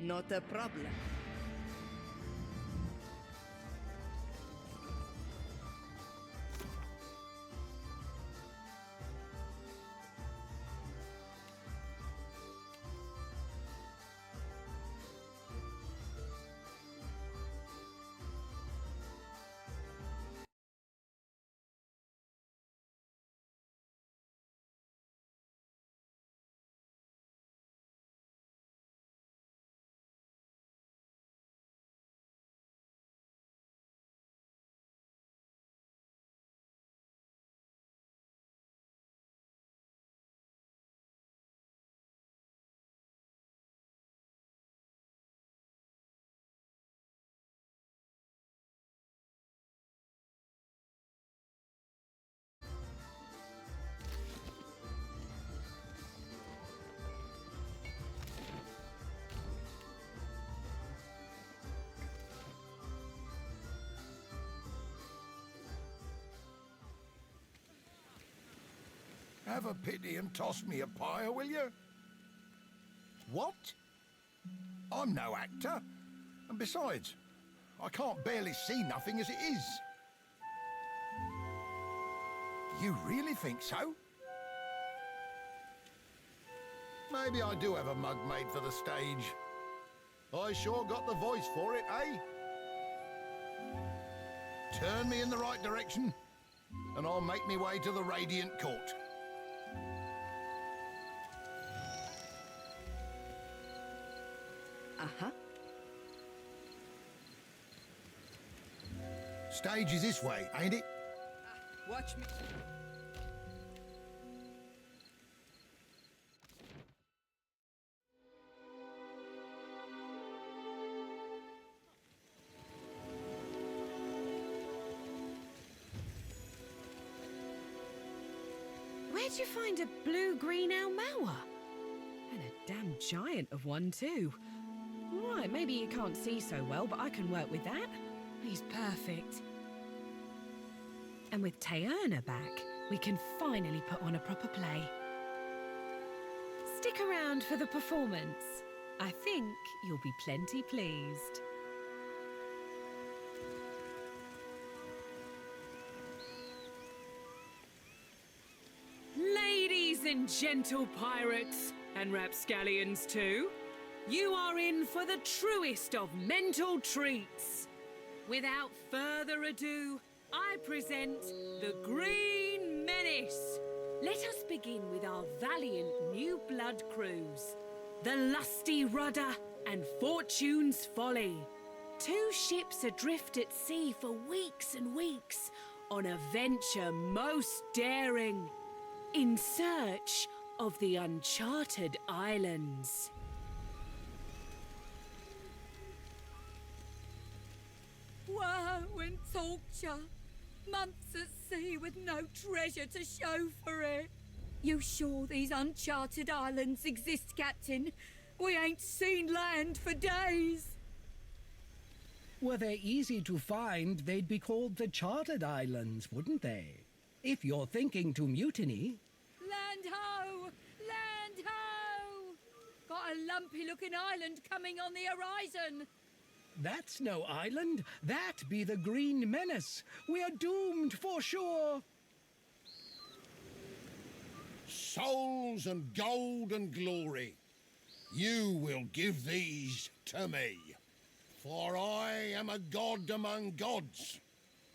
Not a problem. Have a pity and toss me a pyre, will you? What? I'm no actor. And besides, I can't barely see nothing as it is. You really think so? Maybe I do have a mug made for the stage. I sure got the voice for it, eh? Turn me in the right direction, and I'll make me way to the Radiant Court. Uh-huh. Stage is this way, ain't it? Watch me. Where'd you find a blue-green Almoa? And a damn giant of one, too. Right, maybe you can't see so well, but I can work with that. He's perfect. And with Taerna back, we can finally put on a proper play. Stick around for the performance. I think you'll be plenty pleased. Ladies and gentle pirates, and rapscallions too, you are in for the truest of mental treats. Without further ado, I present the Green Menace. Let us begin with our valiant new blood crews, the Lusty Rudder and Fortune's Folly. Two ships adrift at sea for weeks and weeks on a venture most daring, in search of the uncharted islands. Woe and torture. Months at sea with no treasure to show for it. You sure these uncharted islands exist, Captain? We ain't seen land for days. Were they easy to find, they'd be called the Chartered Islands, wouldn't they? If you're thinking to mutiny... Land ho! Land ho! Got a lumpy-looking island coming on the horizon. That's no island. That be the Green Menace. We are doomed for sure. souls and gold and glory. You will give these to me. For I am a god among gods,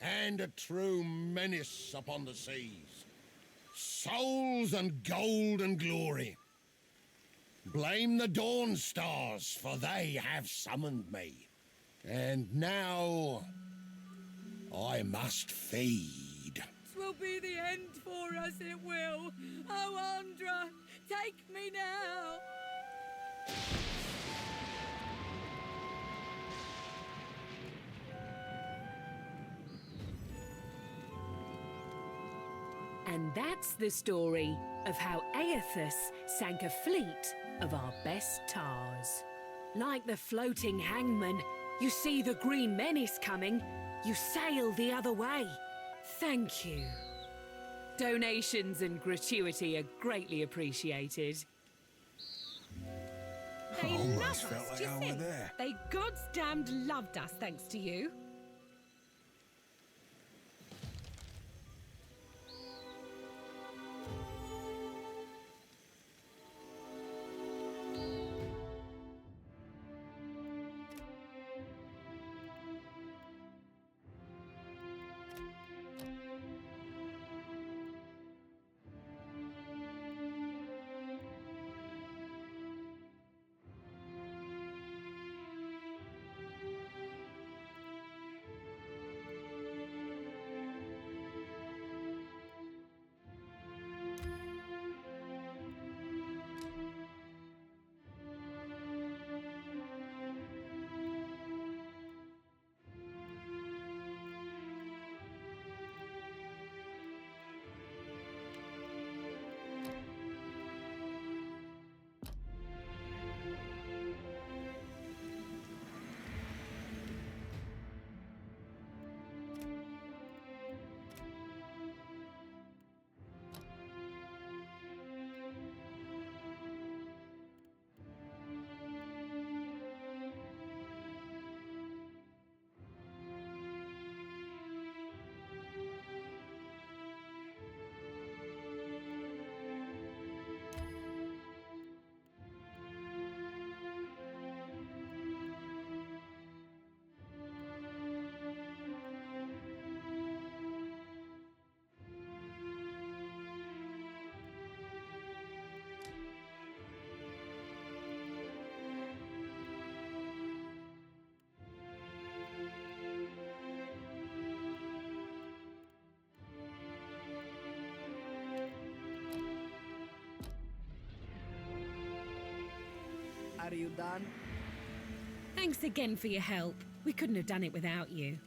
and a true menace upon the seas. Souls and gold and glory. Blame the dawn stars, for they have summoned me. And now I must feed. Twill be the end for us, it will. Oh, Andra, take me now. And that's the story of how Aethys sank a fleet of our best tars. Like the floating hangman, you see the green menace coming, you sail the other way. Thank you. Donations and gratuity are greatly appreciated. They love Almost us, felt like do you I were think? there. They gods damned loved us thanks to you. Are you done? Thanks again for your help. We couldn't have done it without you.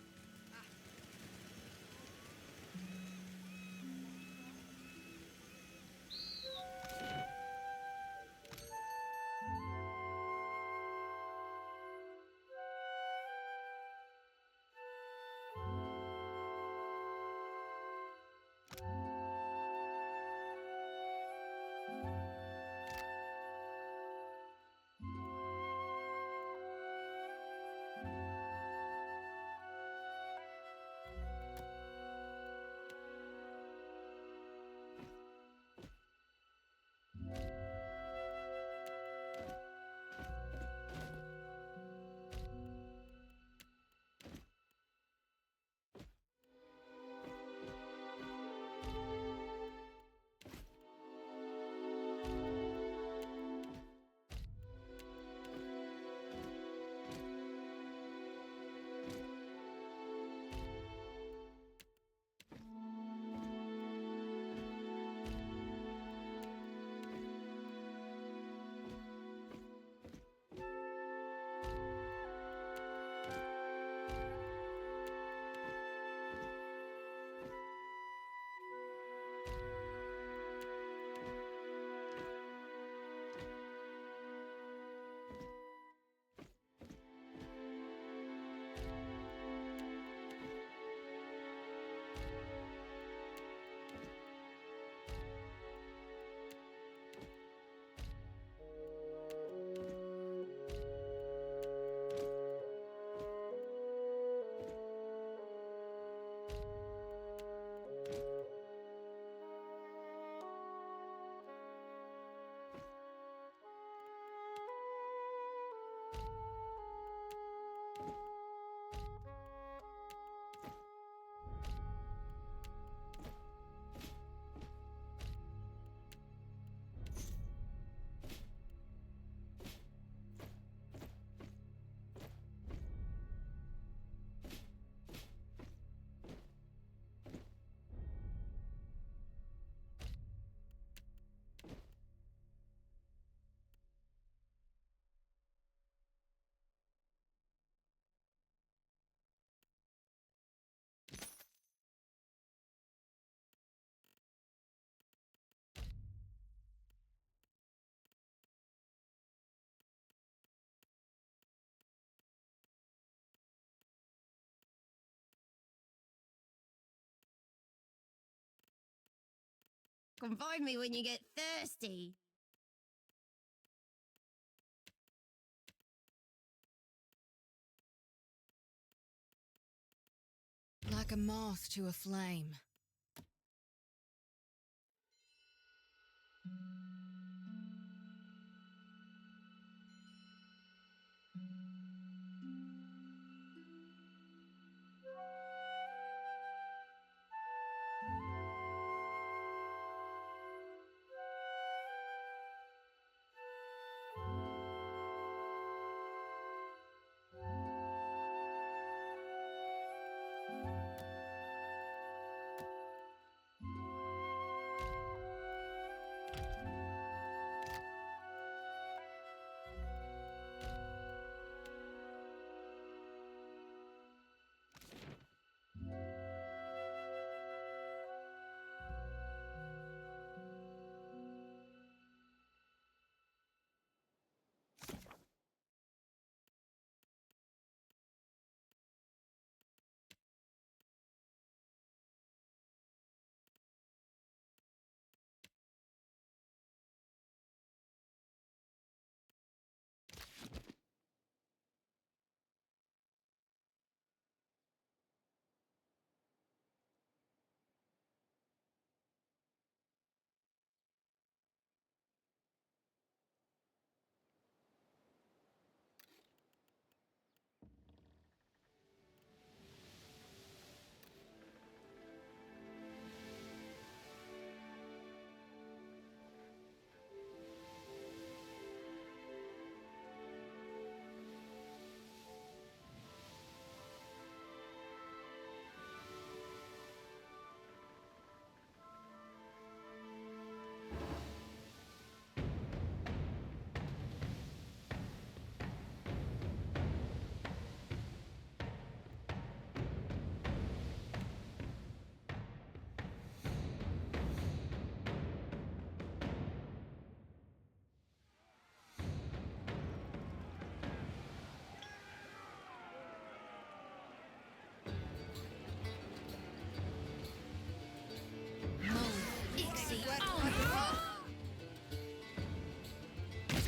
Come find me when you get thirsty. Like a moth to a flame.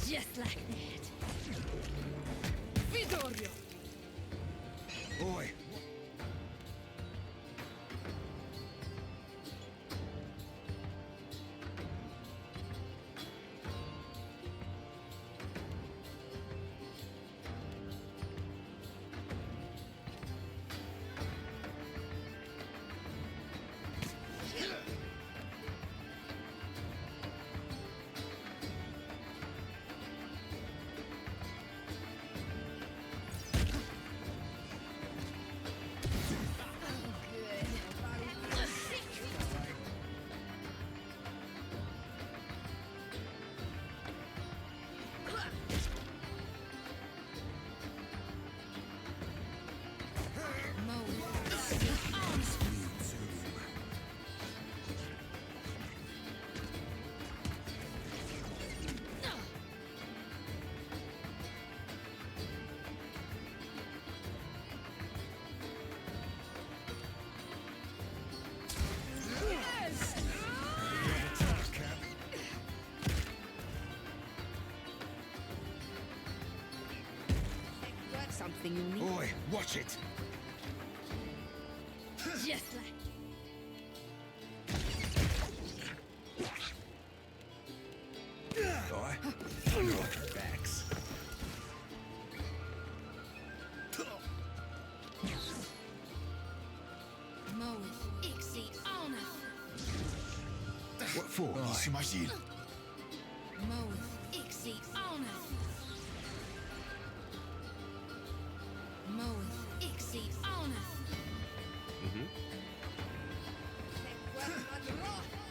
Just like that. Vidorio! Boy. Something you need. Boy, watch it. Just like. Boy, under our backs. What for? Smashing.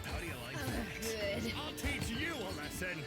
How do you like that? Good. I'll teach you a lesson.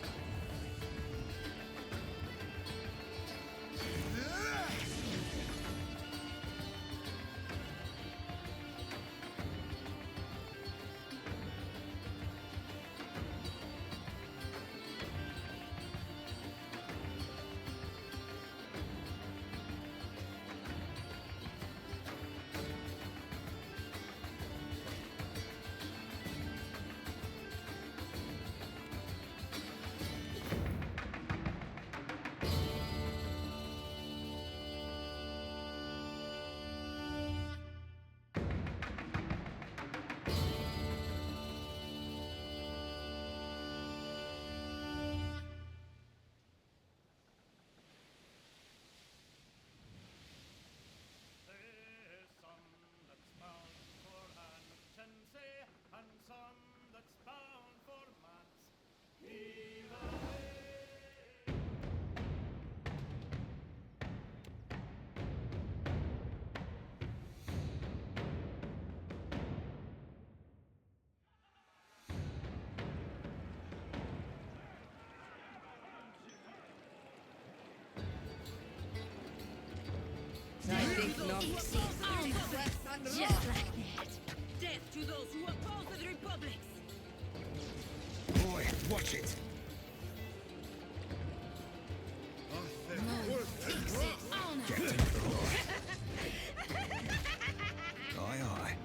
Just like that. Death to those who oppose the Republic. Boy, watch it. Aye, aye.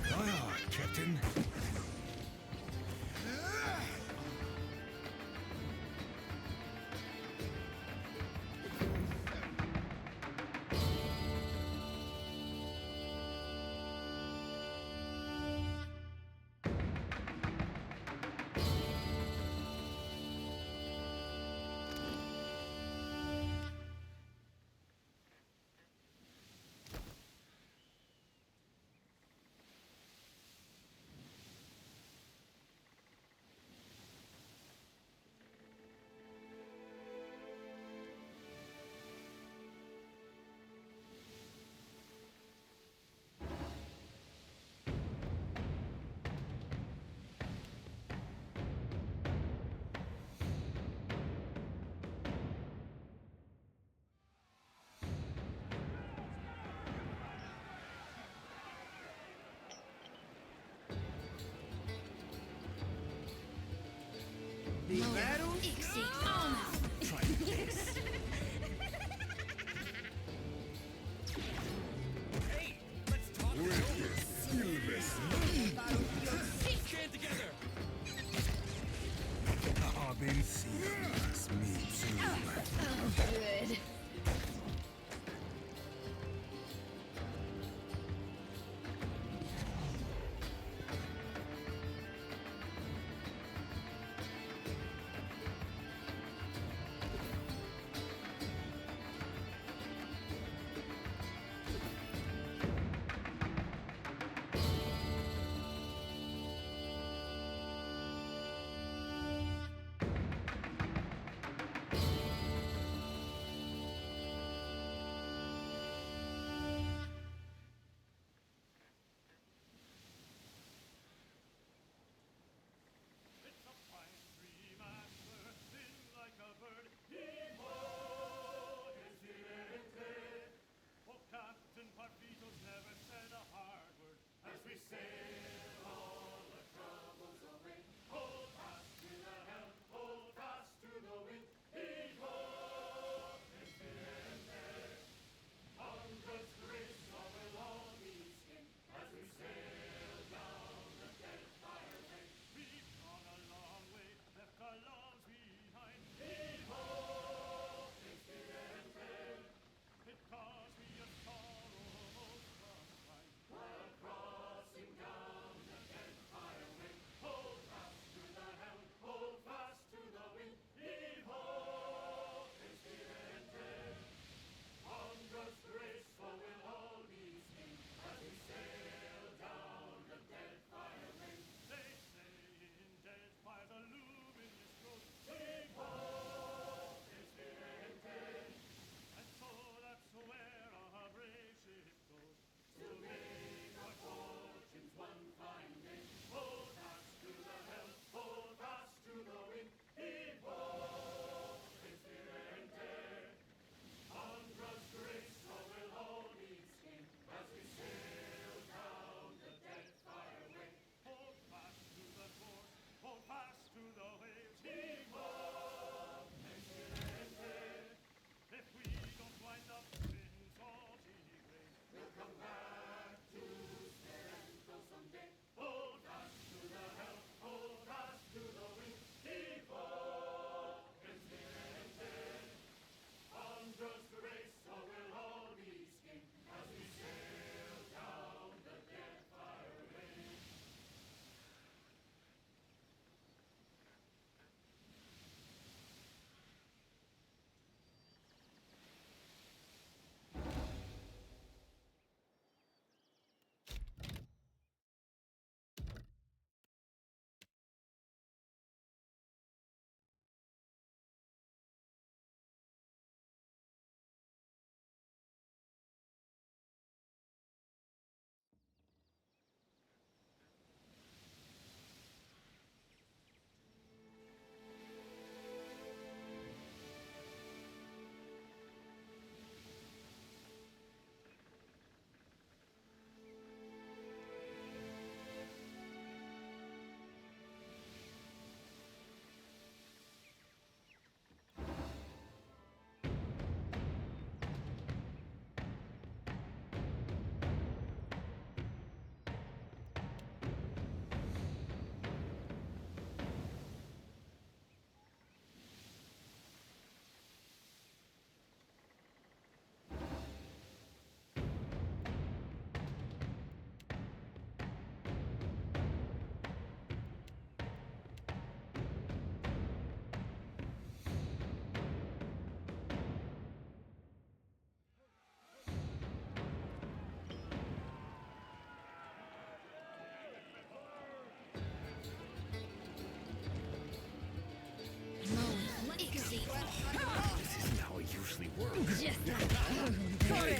Aye, aye, Captain. The battle on. Try this. Hey, let's talk. Stand together. I've been seeing me too. Oh, good.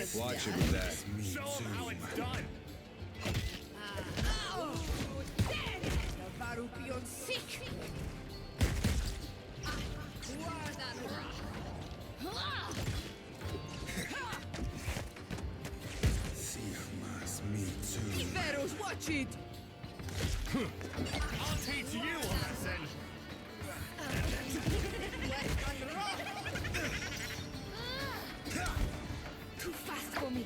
Watch it with that. Show them how it's done. Veros, watch it! I'll teach you a lesson. Too fast for me.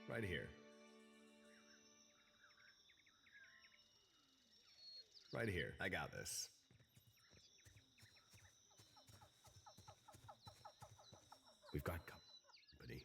Right here. Right here. I got this. We've got company.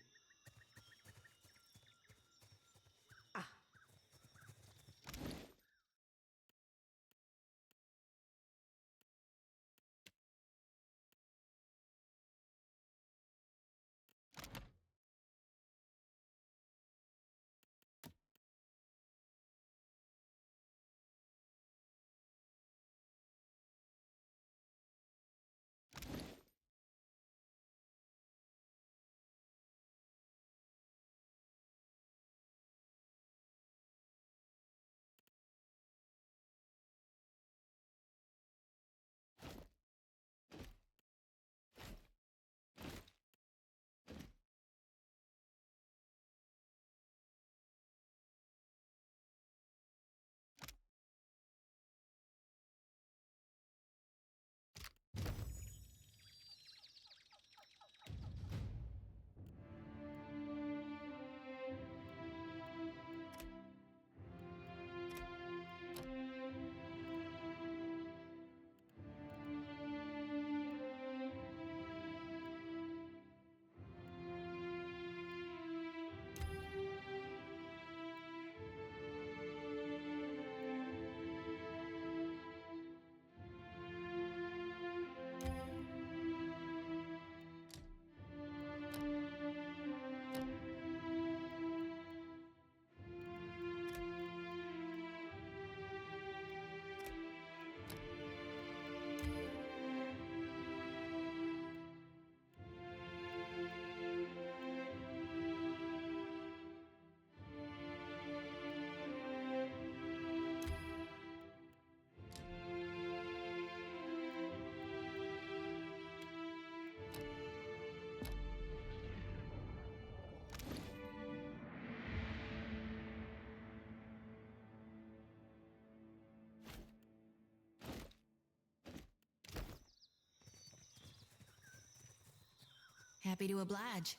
Happy to oblige.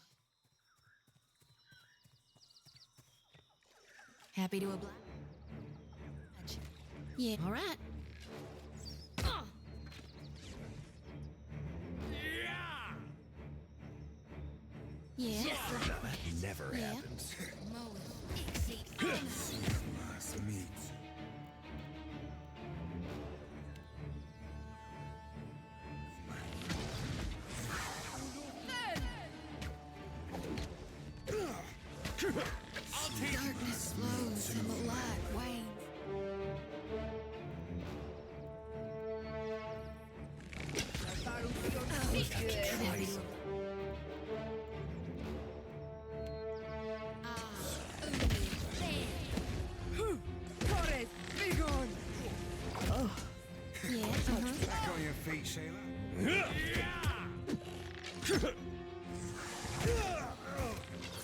Happy to oblige. Yeah, all right. Yeah. That never happens. Nice meat. Darkness flows and the light wanes. Torres, be gone! Oh. Yeah, Back on your feet, sailor.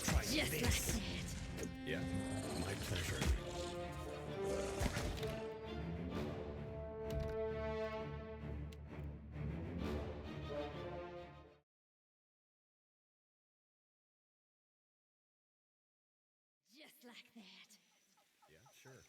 Try Just this. like that. Yeah, my pleasure. Just like that. Yeah, sure.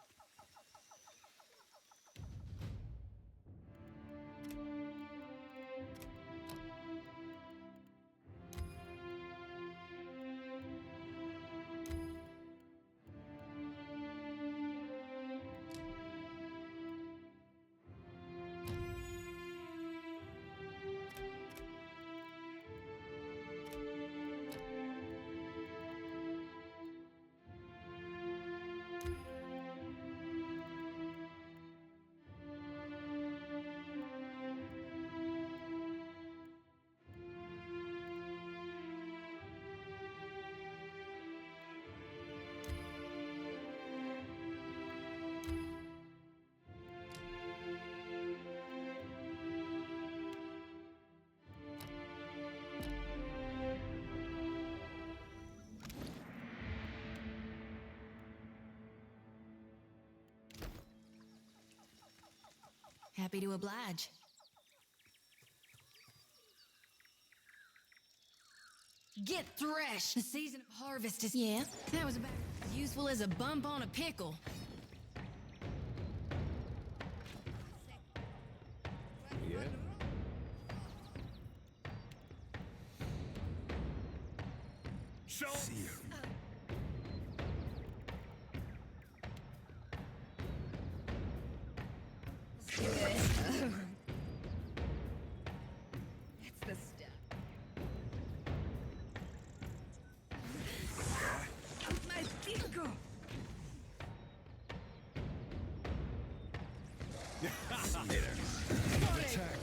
Happy to oblige. Get threshed! The season of harvest is... Yeah, that was about as useful as a bump on a pickle. Yeah. See you. It's the stuff. My pico! Later. Attack.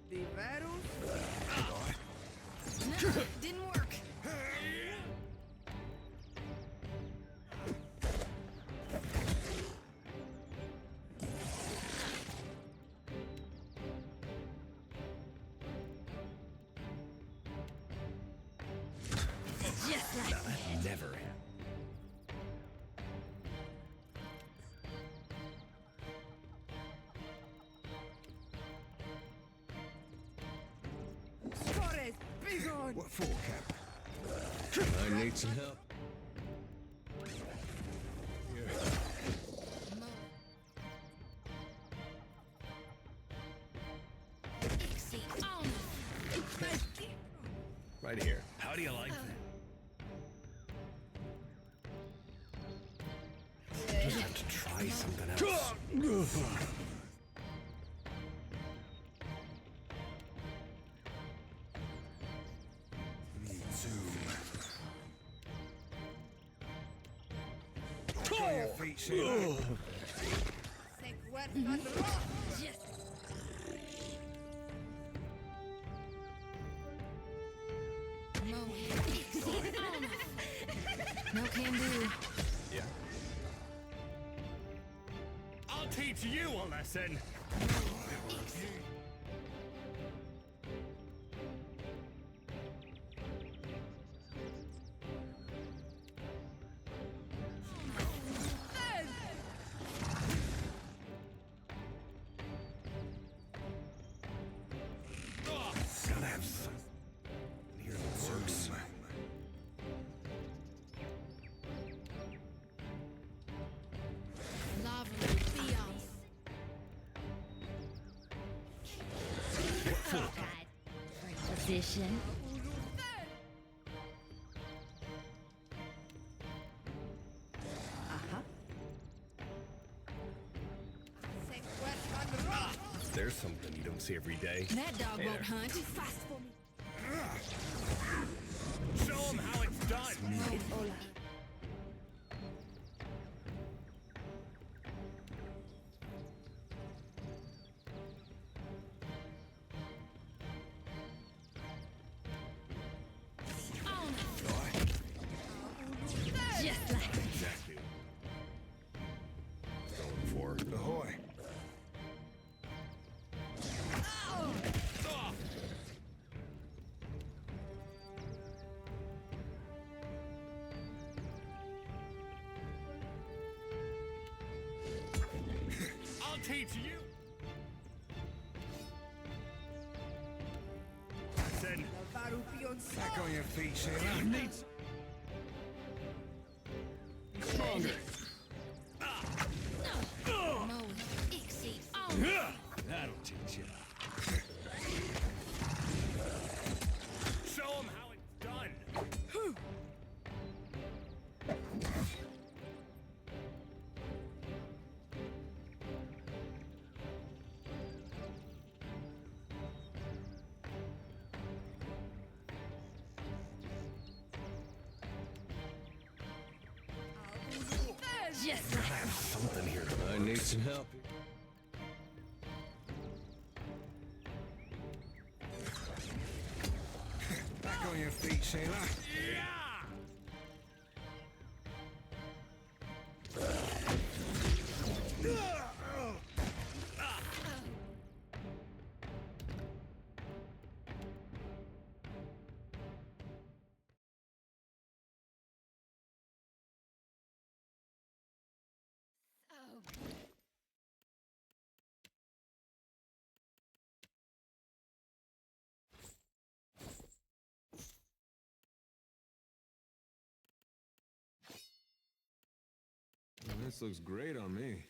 The virus? No, didn't work. Just like That never happens. Torres, be gone! What for, Cap? I need some help. Right here. How do you like that? Just have to try something else. Me too. Back on your feet, sailor. Se cuerda rojo! No can do. Yeah. I'll teach you a lesson. have some here works. Position. There's something you don't see every day. That dog Hey won't there. hunt. Too fast for me. Show him how it's done. It's Ola. Just like Exactly. Going for Ahoy. I'll teach you. Send. Back on your feet, sailor. Needs. Stronger. That'll teach you. Show him how it's done. just I have something here. I need some help. Back on your feet, sailor. This looks great on me.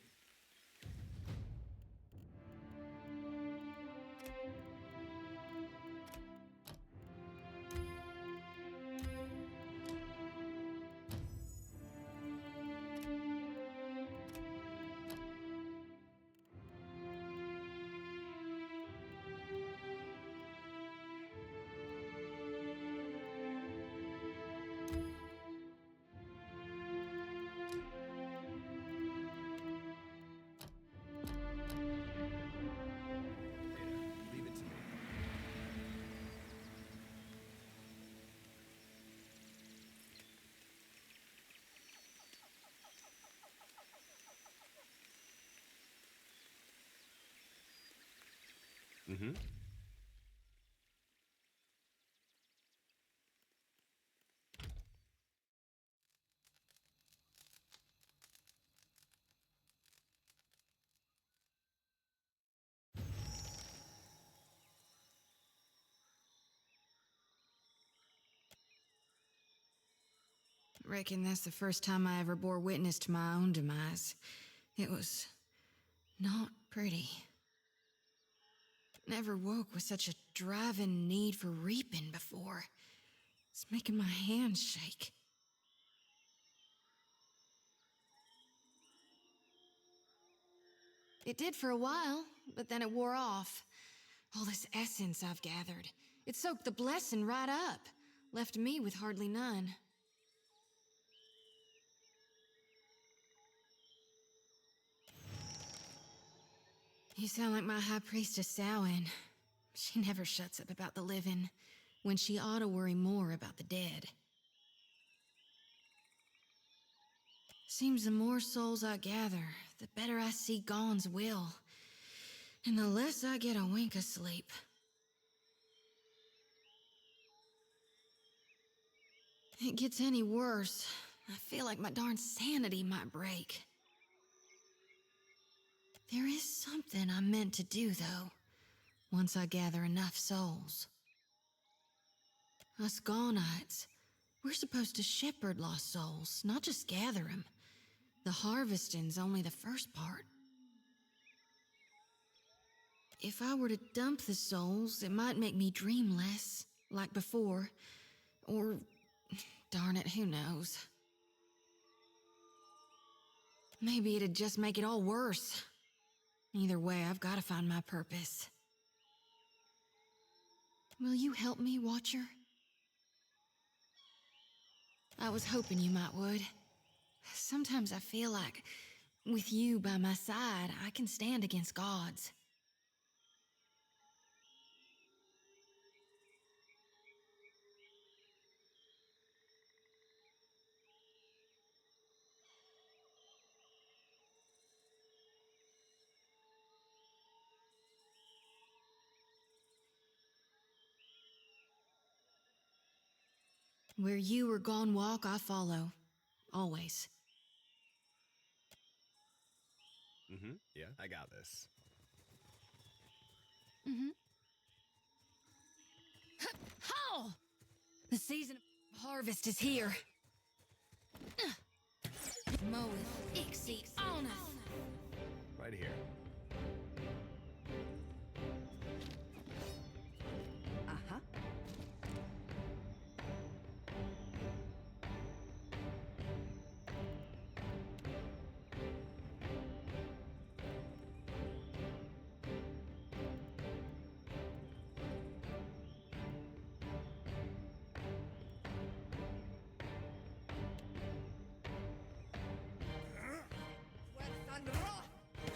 Leave it to me. Mm-hmm. Reckon that's the first time I ever bore witness to my own demise. It was not pretty. Never woke with such a driving need for reaping before. It's making my hands shake. It did for a while, but then it wore off. All this essence I've gathered, it soaked the blessing right up, left me with hardly none. You sound like my high priestess Samhain. She never shuts up about the living, when she ought to worry more about the dead. Seems the more souls I gather, the better I see Gaun's will, and the less I get a wink of sleep. It gets any worse. I feel like my darn sanity might break. There is something I'm meant to do, though, once I gather enough souls. Us Gawnites, we're supposed to shepherd lost souls, not just gather them. The harvesting's only the first part. If I were to dump the souls, it might make me dream less, like before. Or, darn it, who knows? Maybe it'd just make it all worse. Either way, I've got to find my purpose. Will you help me, Watcher? I was hoping you might would. Sometimes I feel like, with you by my side, I can stand against gods. Where you or Gone walk, I follow. Always. Mm-hmm. Yeah, I got this. Mm-hmm. Ho! The season of harvest is here. Moweth, Ixie, Oneth. Right here. Uh-huh.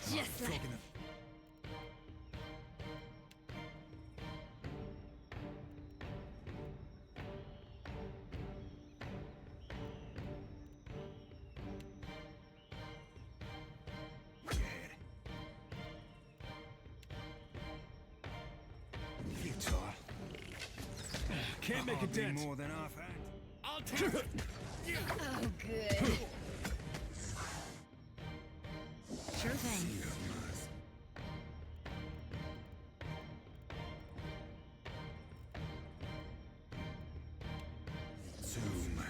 Just like Futile. Can't make a dent. More than offhand. I'll take it. oh, good. Sure thing. Zoom.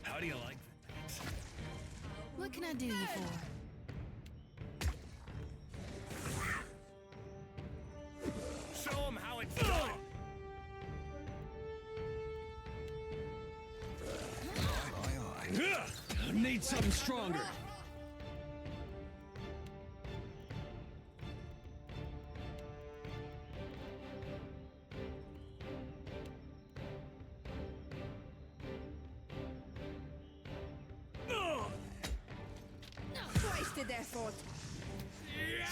How do you like that? What can I do you for? Show them how it's done. Need something stronger. Wasted effort.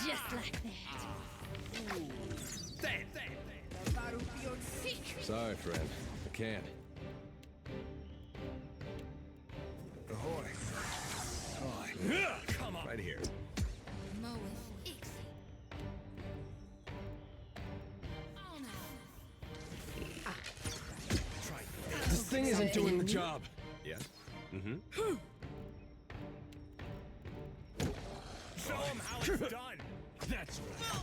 Just like that. Sorry, friend. I can't. Ahoy. Come on. Right here. Moweth, Ixie. This thing isn't doing the job. Yeah. Mm-hmm. Show them how it's done. That's right.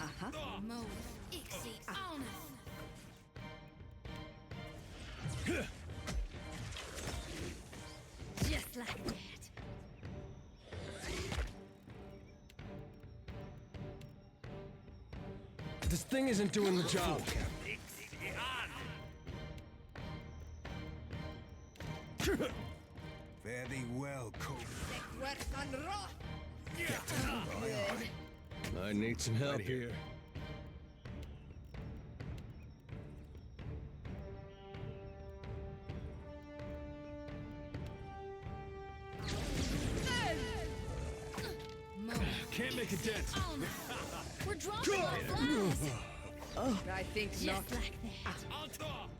Uh-huh. Moweth, Ixie, Oneth. Just like that. This thing isn't doing the job. Fare thee well, Cole. I need some help Right here. here. Can't make a dent. We're dropping our flags. I think Just not. like that. I'll talk.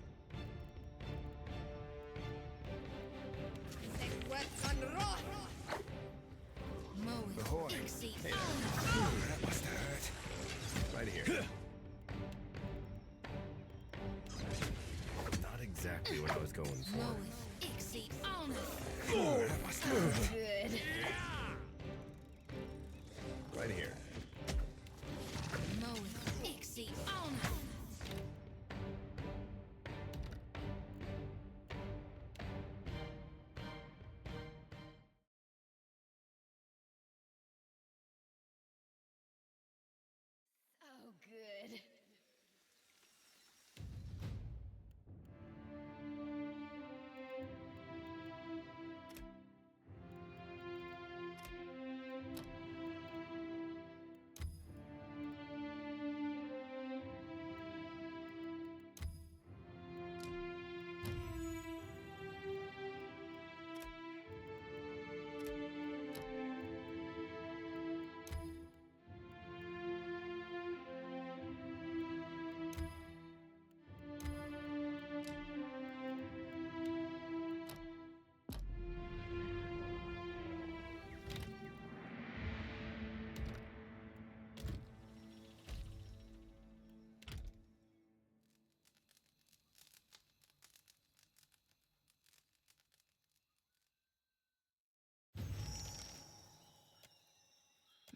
Moweth, Ahoy. Ixie, Hey, Oneth. That must have hurt. Right here. Not exactly what I was going for. Moweth, Ixie, Oneth. That must have hurt. Good. Right here. Moweth, Ixie, Oneth. good.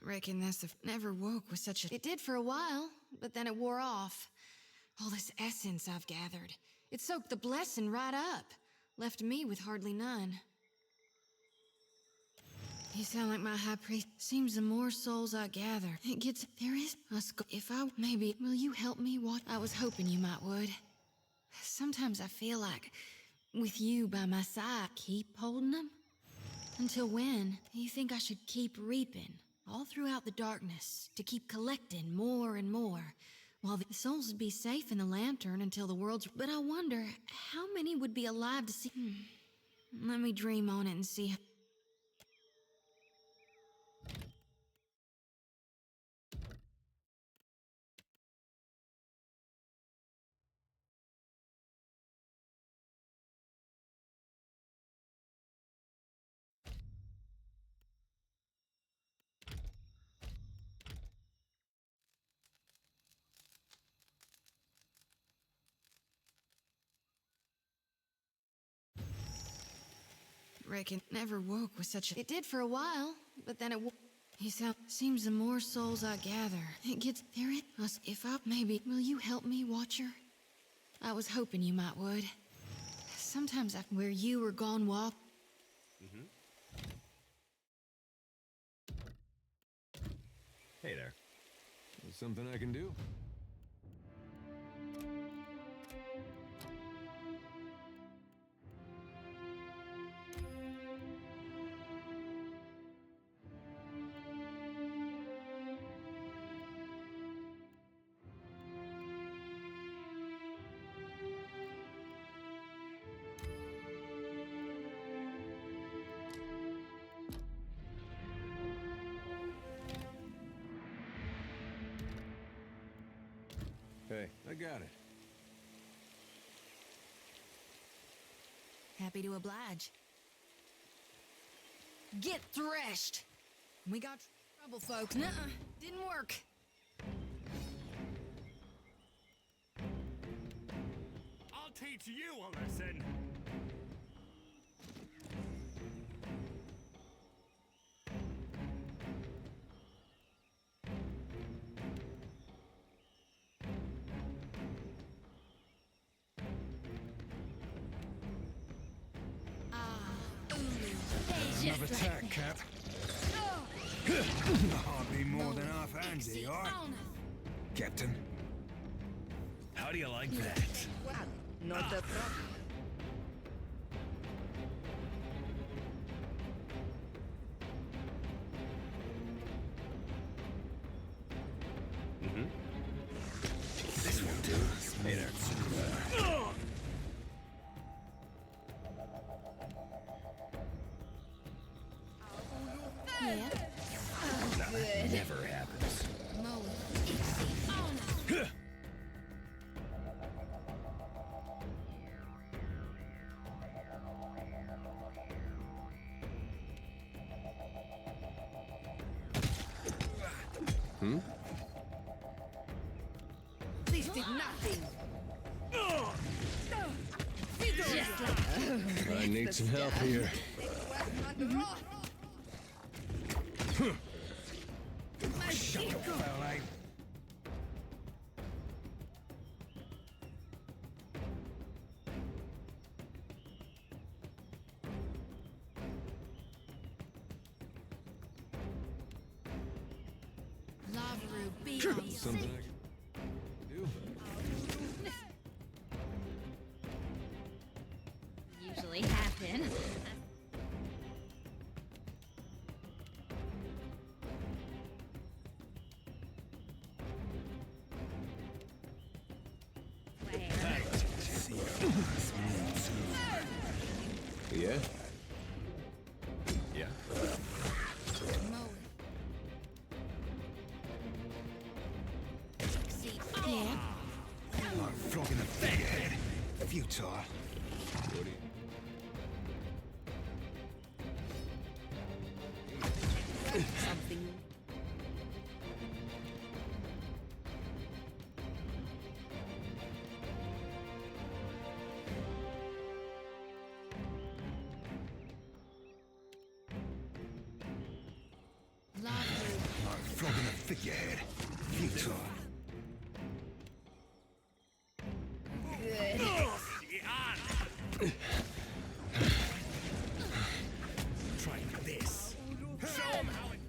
Reckon that's the never woke with such a. It did for a while, but then it wore off. All this essence I've gathered. It soaked the blessing right up, left me with hardly none. You sound like my high priest. Seems the more souls I gather, it gets. There is a if I maybe will you help me? What I was hoping you might would. Sometimes I feel like, with you by my side, keep holding them. Until when? You think I should keep reaping? All throughout the darkness, to keep collecting more and more, while the souls would be safe in the lantern until the world's. But I wonder how many would be alive to see. Let me dream on it and see. Reckon never woke with such a. It did for a while, but then it. He seems the more souls I gather, it gets. There it us. If I maybe will you help me, Watcher? I was hoping you might would. Sometimes I where you were gone walk. Hey there. There's something I can do? Hey, I got it. Happy to oblige. Get threshed! We got trouble, folks. Nuh-uh, didn't work. I'll teach you a lesson. Another attack, Cap. Hardly more than half-handy, all right? Captain. How do you like that? Not a problem. This won't do. Hey there. Yeah. That never happens. This did nothing. I need some help here. Shut up, ballet. Lava Ruby. Something I can... Yeah? Yeah? Yeah. Like flogging a figurehead. Futile. What do you... Something. Like flogging a figurehead. Futile. Try this. Show 'em how it...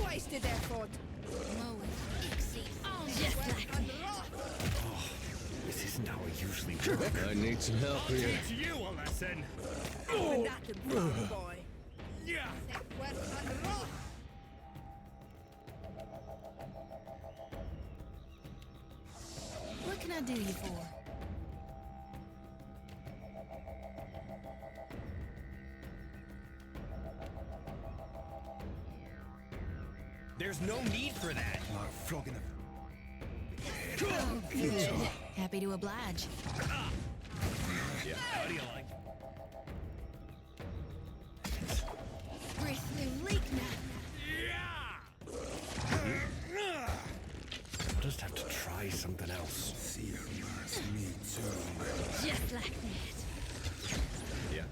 Wasted effort. Just like that. Oh, this isn't how I usually work. I need some help here. Teach you a lesson. Open that and run, boy. Yeah. What can I do you for? There's no need for that. Like flogging a... Oh, good. Happy to oblige. Yeah. How do you like? Breath new leak now. I'll just have to try something else. Fear burns me too. Just like that. Yeah.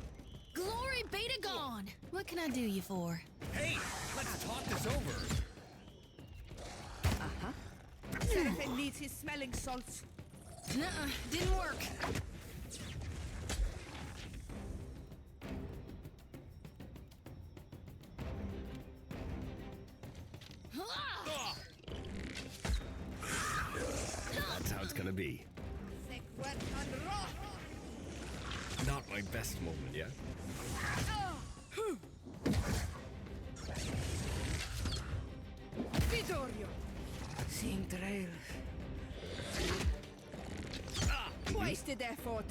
Glory be to gone. What can I do you for? Hey, let's talk this over. Seraphin needs his smelling salts. Nuh-uh, didn't work. That's how it's gonna be. Not my best moment, yeah? Vidorio. Seeing trails. Wasted effort.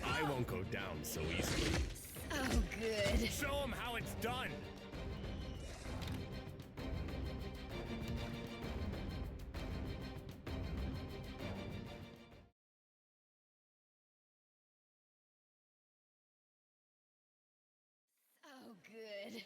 I won't go down so easily. Oh, good. Show 'em how it's done. Oh, good.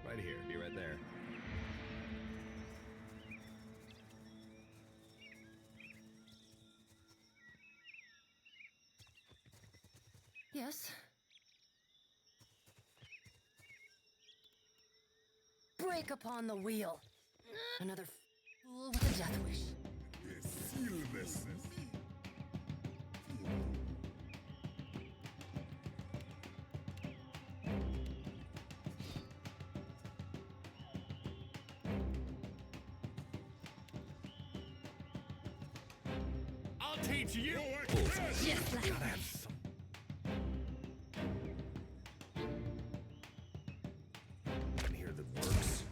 Right here, be right there. Yes. Break upon the wheel. Another fool with a death wish. stillness. I'll teach you. Just like Gotta have some. In here that works.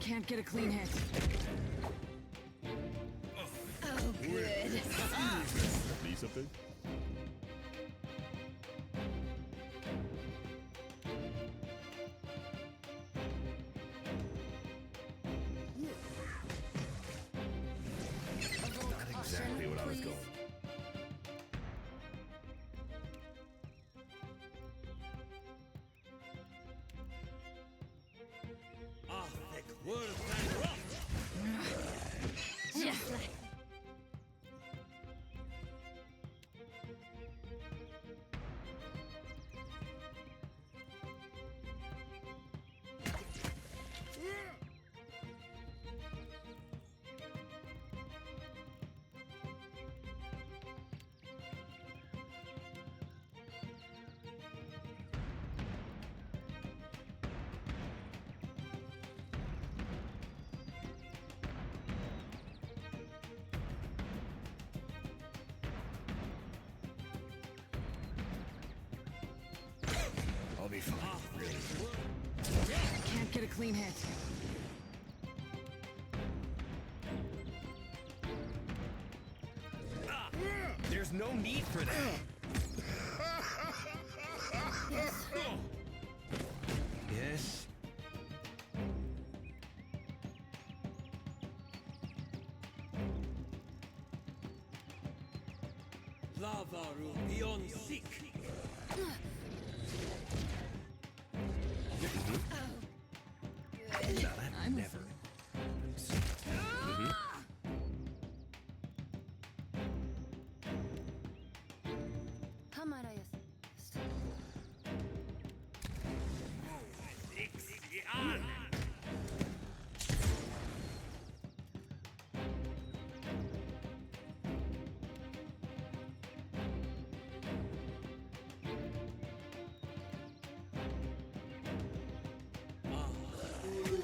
Can't get a clean hit. oh, good. Need something? Not exactly what I was going. Ah, thick word of rock. Just like. I'll be fine. Really. Can't get a clean hit. There's no need for that. Yes. Lava beyond sick. Now that never.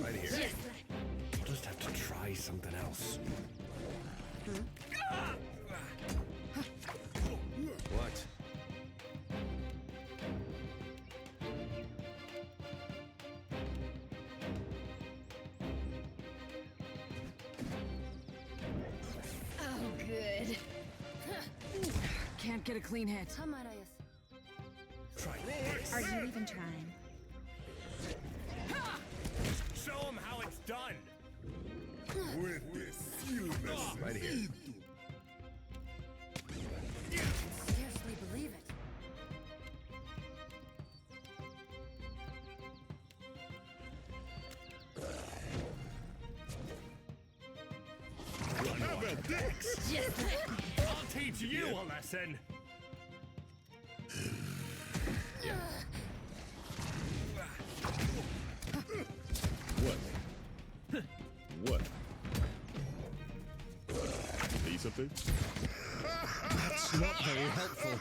Right here. I'll just have to try something else. What? Oh, good. Can't get a clean hit. Try this. Are you even trying? Show them how it's done. With the stillness. Right here. Scarcely believe it. Have a dex. Just like. I'll teach you a lesson. What? What? Need something? That's not very helpful.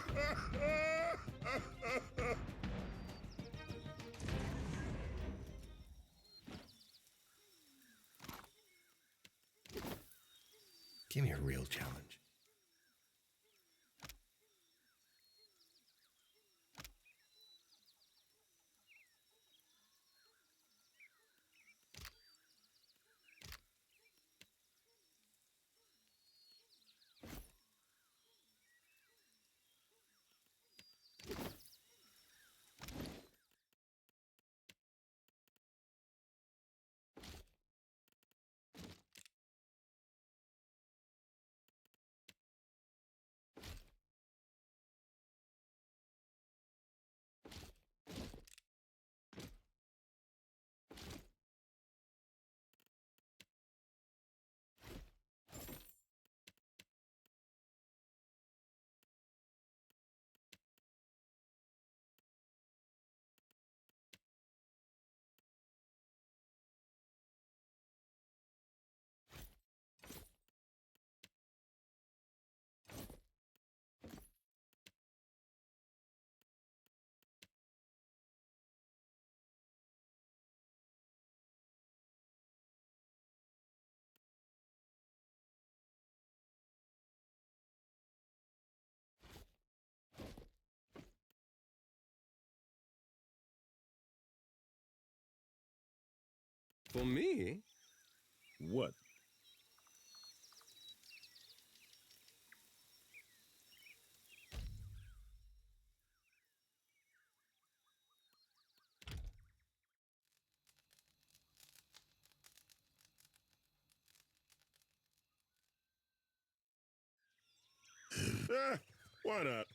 Give me a real challenge. For me? What? Why not?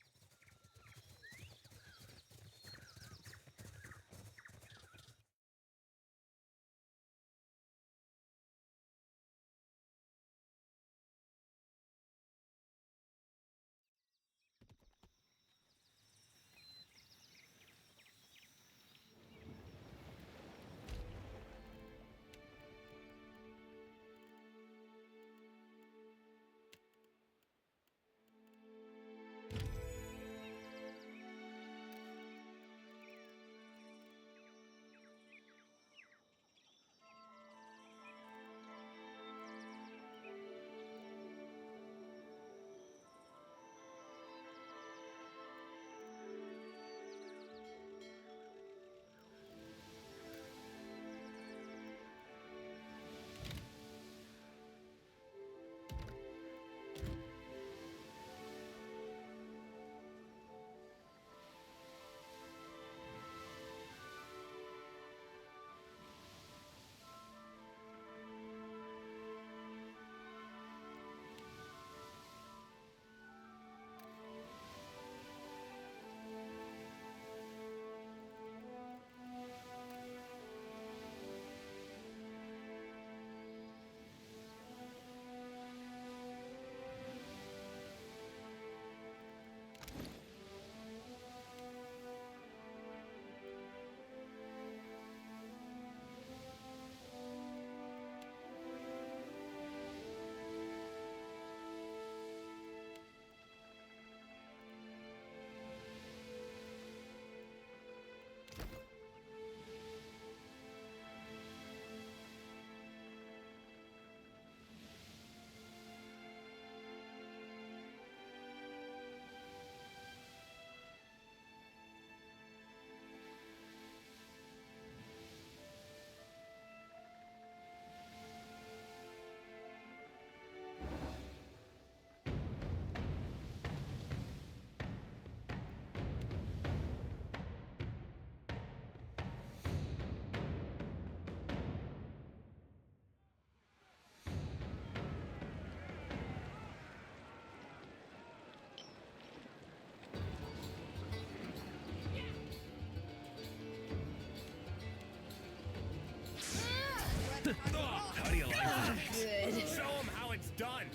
How do you like that? Good. Show them how it's done.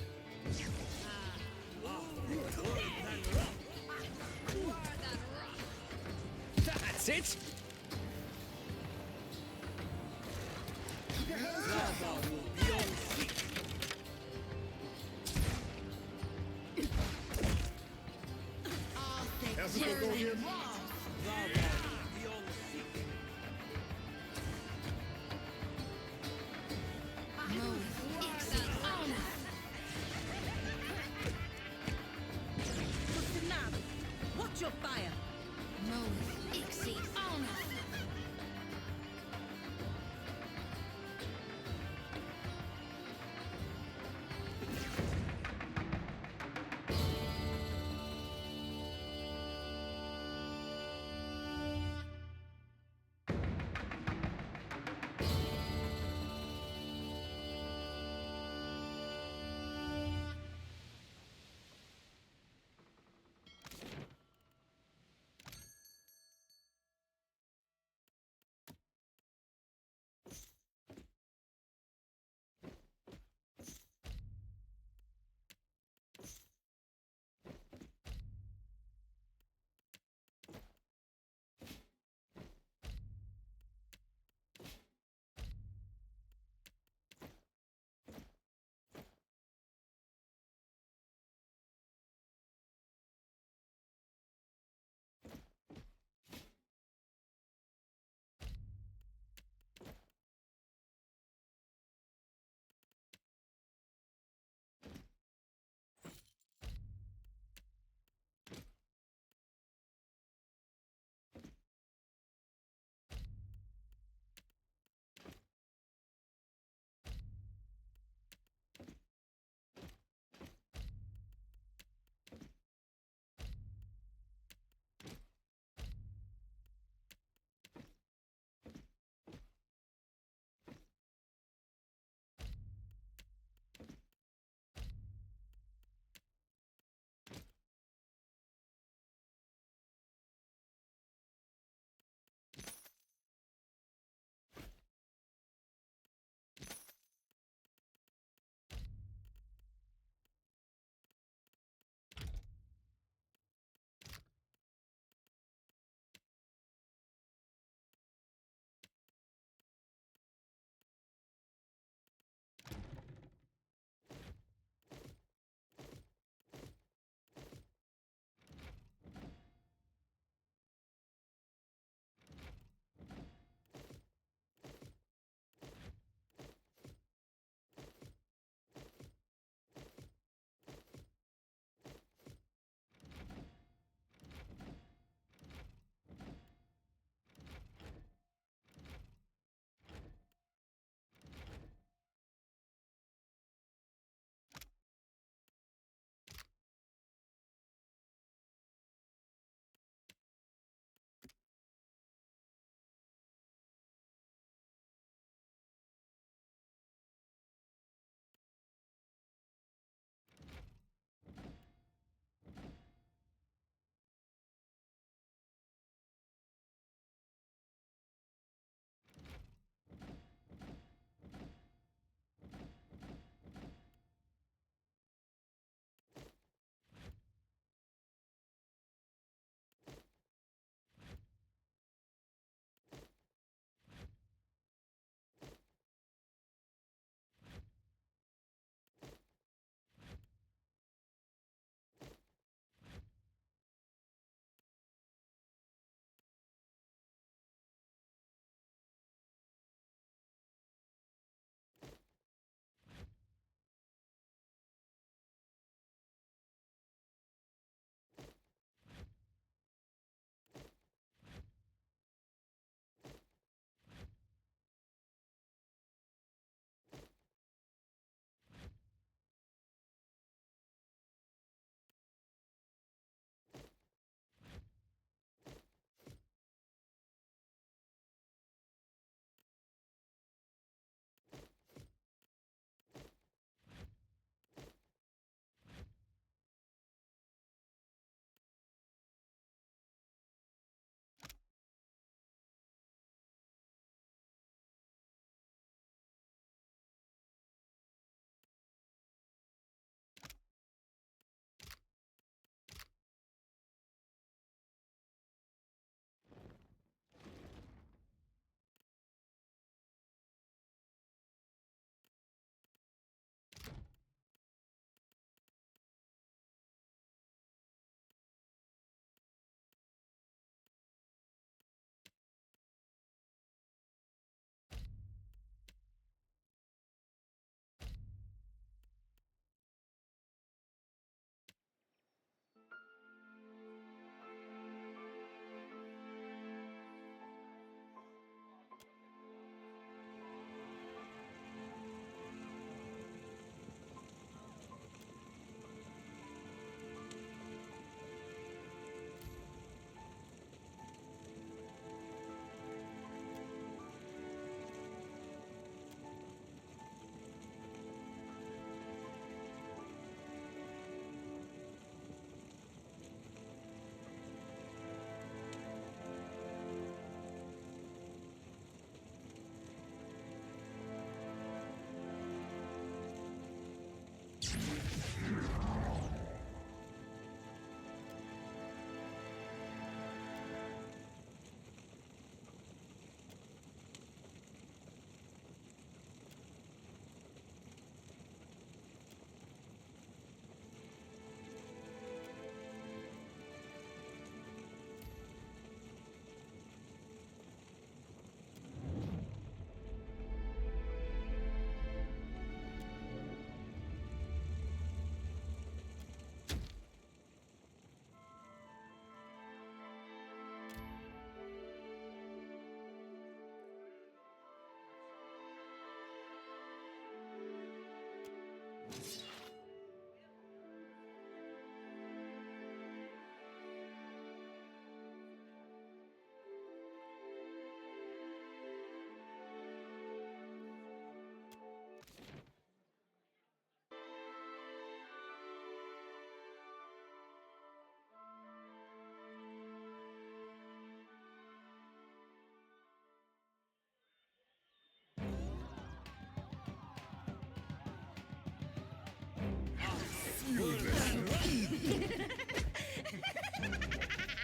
That's it. Watch your fire! Move, exceed, honor!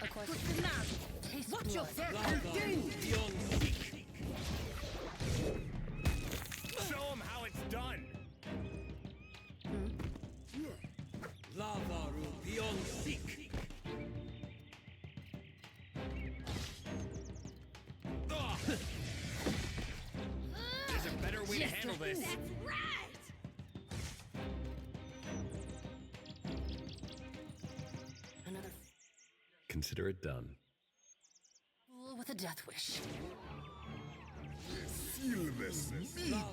A question. What's your Lava thing? beyond seek. Show him how it's done. Lava beyond seek. There's a better way to handle this. That's right! Another Consider it done. fool with a death wish. Feel this. Lava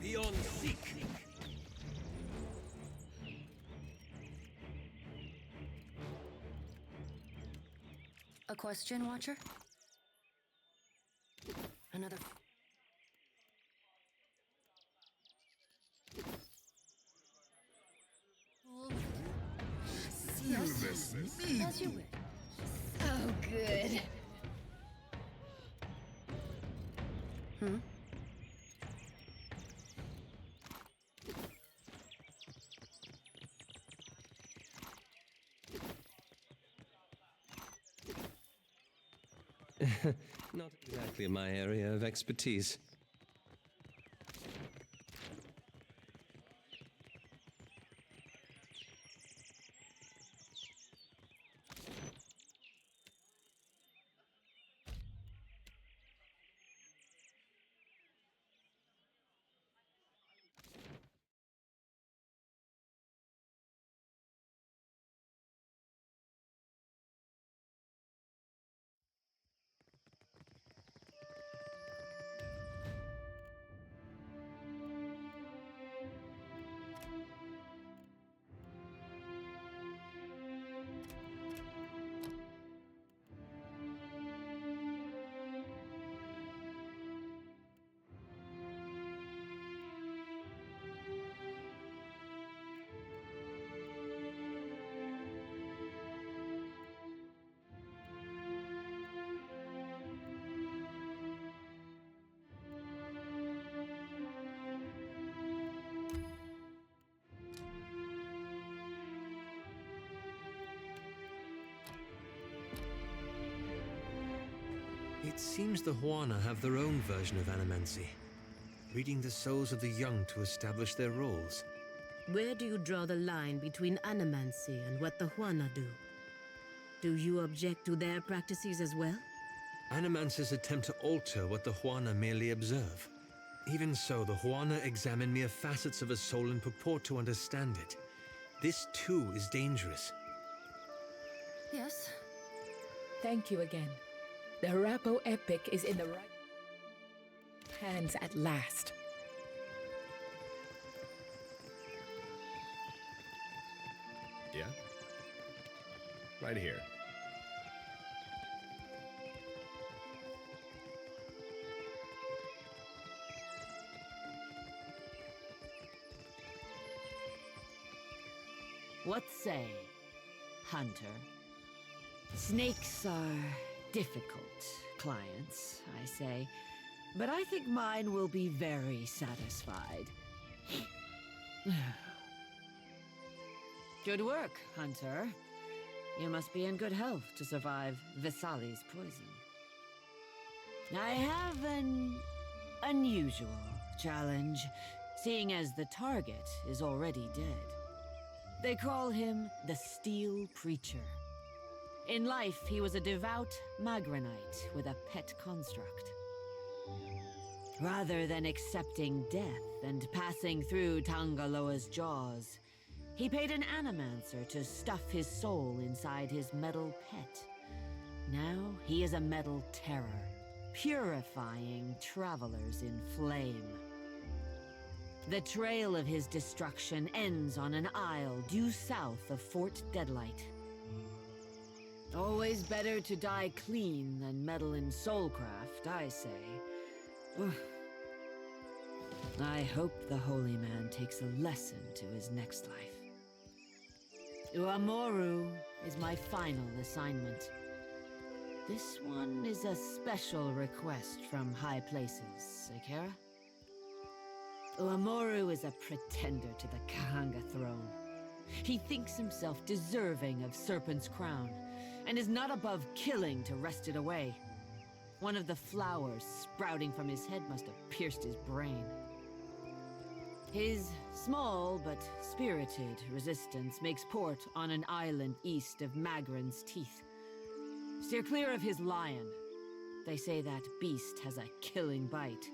beyond seek. A question, Watcher? Another. Fool with a yes. As you wish. So good. Hmm? Not exactly my area of expertise. It seems the Huana have their own version of animancy, reading the souls of the young to establish their roles. Where do you draw the line between animancy and what the Huana do? Do you object to their practices as well? Animancers attempt to alter what the Huana merely observe. Even so, the Huana examine mere facets of a soul and purport to understand it. This, too, is dangerous. Yes. Thank you again. The Harapo epic is in the right hands at last. Yeah? Right here. What say, Hunter? Snakes are difficult clients, I say, but I think mine will be very satisfied. Good work, Hunter. You must be in good health to survive Visali's poison. I have an unusual challenge, seeing as the target is already dead. They call him the Steel Preacher. In life, he was a devout Magranite with a pet construct. Rather than accepting death and passing through Tangaloa's jaws, he paid an animancer to stuff his soul inside his metal pet. Now he is a metal terror, purifying travelers in flame. The trail of his destruction ends on an isle due south of Fort Deadlight. Always better to die clean than meddle in soulcraft, I say. I hope the holy man takes a lesson to his next life. Uamoru is my final assignment. This one is a special request from high places, Akira. Uamoru is a pretender to the Kahanga throne. He thinks himself deserving of Serpent's crown, and is not above killing to wrest it away. One of the flowers sprouting from his head must have pierced his brain. His small but spirited resistance makes port on an island east of Magran's Teeth. Steer clear of his lion. They say that beast has a killing bite.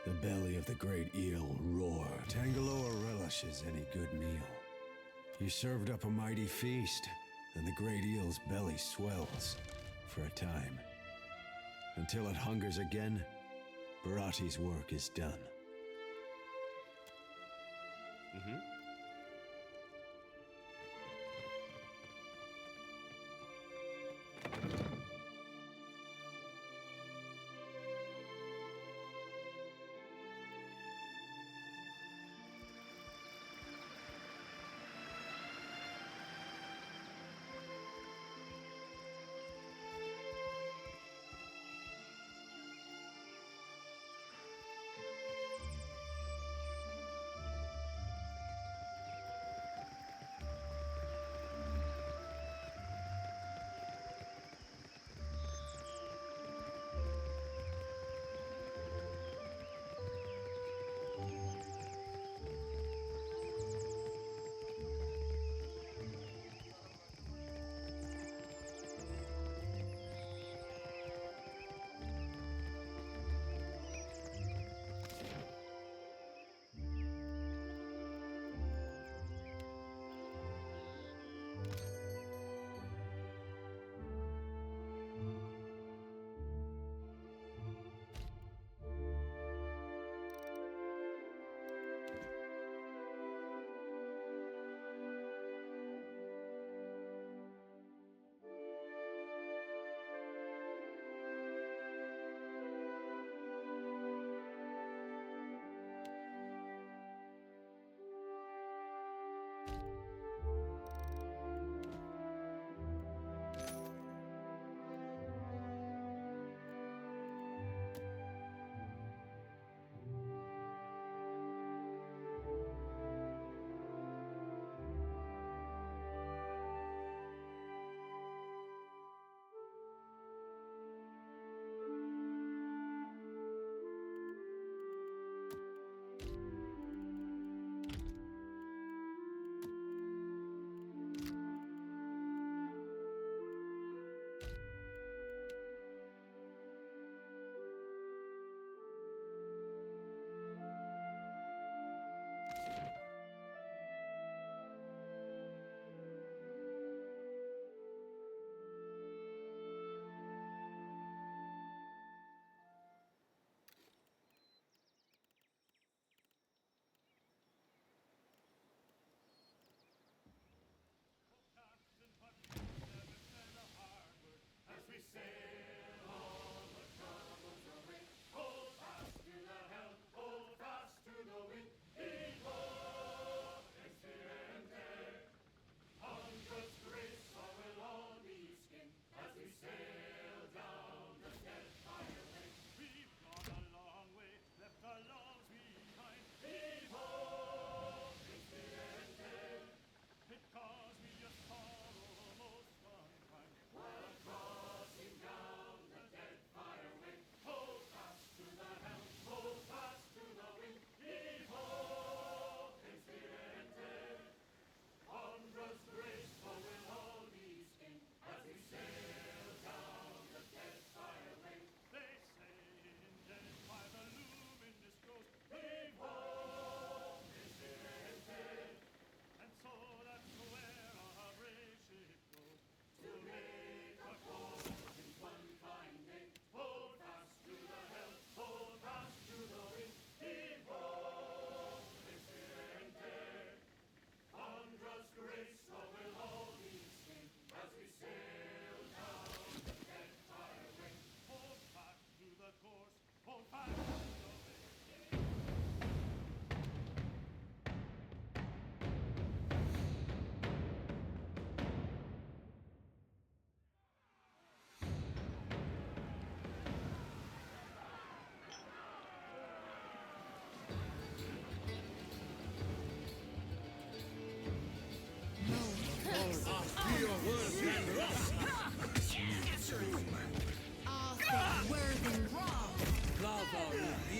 The belly of the great eel roared. Tangaloa relishes any good meal. He served up a mighty feast, and the great eel's belly swells for a time. Until it hungers again, Barati's work is done.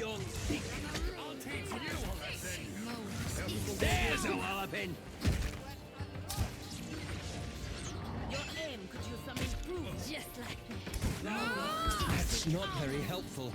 beyond. I'll teach you a lesson. There's a walloping. Your aim could use some improvement. Just like me. That's not very helpful.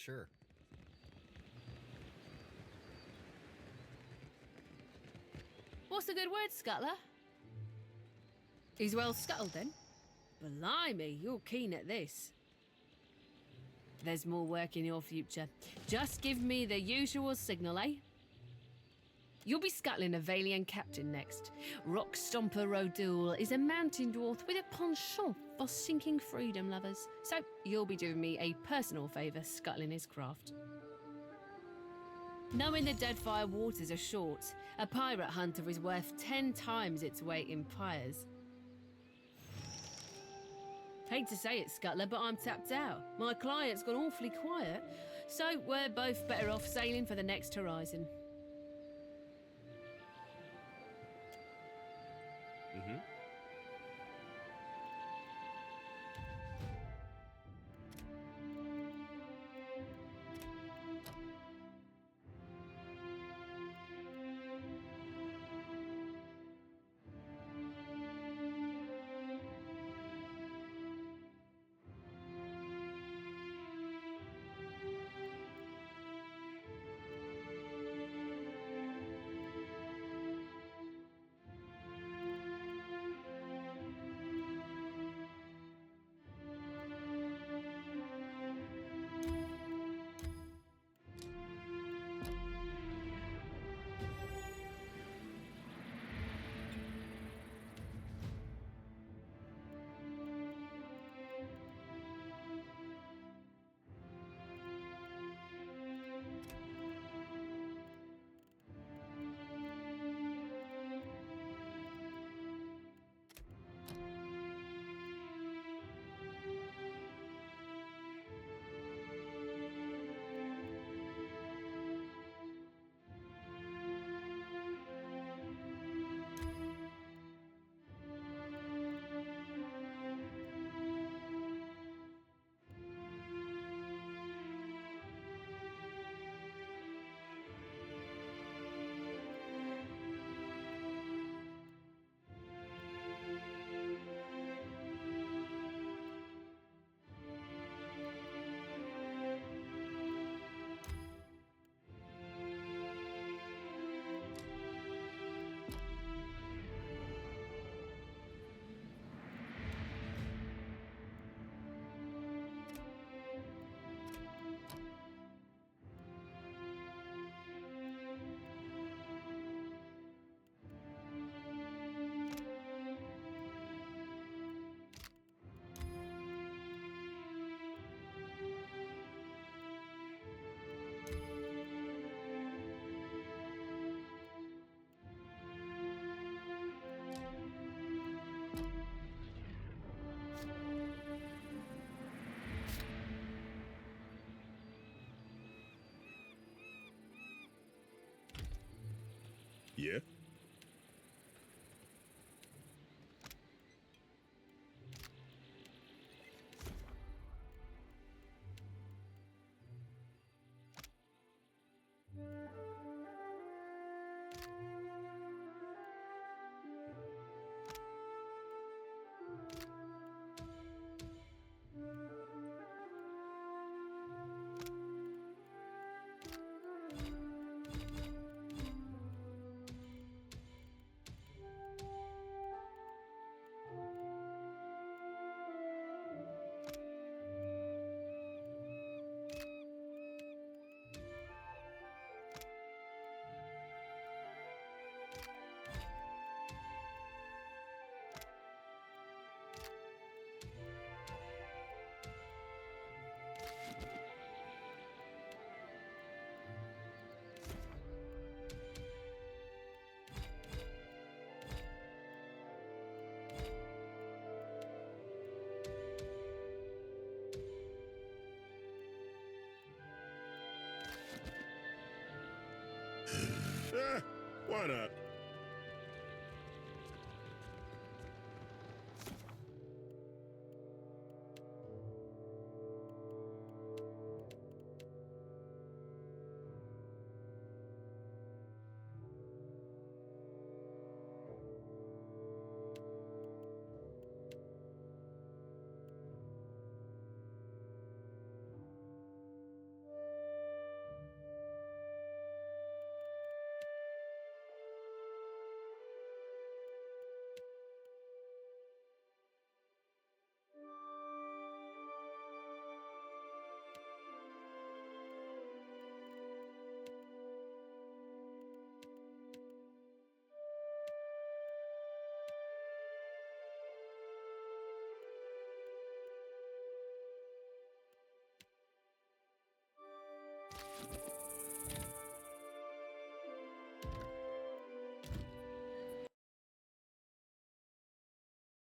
Sure. What's a good word, Scuttler? He's well scuttled then. Blimey, you're keen at this. There's more work in your future. Just give me the usual signal, eh? You'll be scuttling a Valian captain next. Rock Stomper Rodul is a mountain dwarf with a penchant for sinking freedom lovers. So you'll be doing me a personal favour scuttling his craft. Knowing the Deadfire waters are short, a pirate hunter is worth 10 times its weight in pyres. Hate to say it, Scuttler, but I'm tapped out. My client's gone awfully quiet, so we're both better off sailing for the next horizon. Mm-hmm. Why not?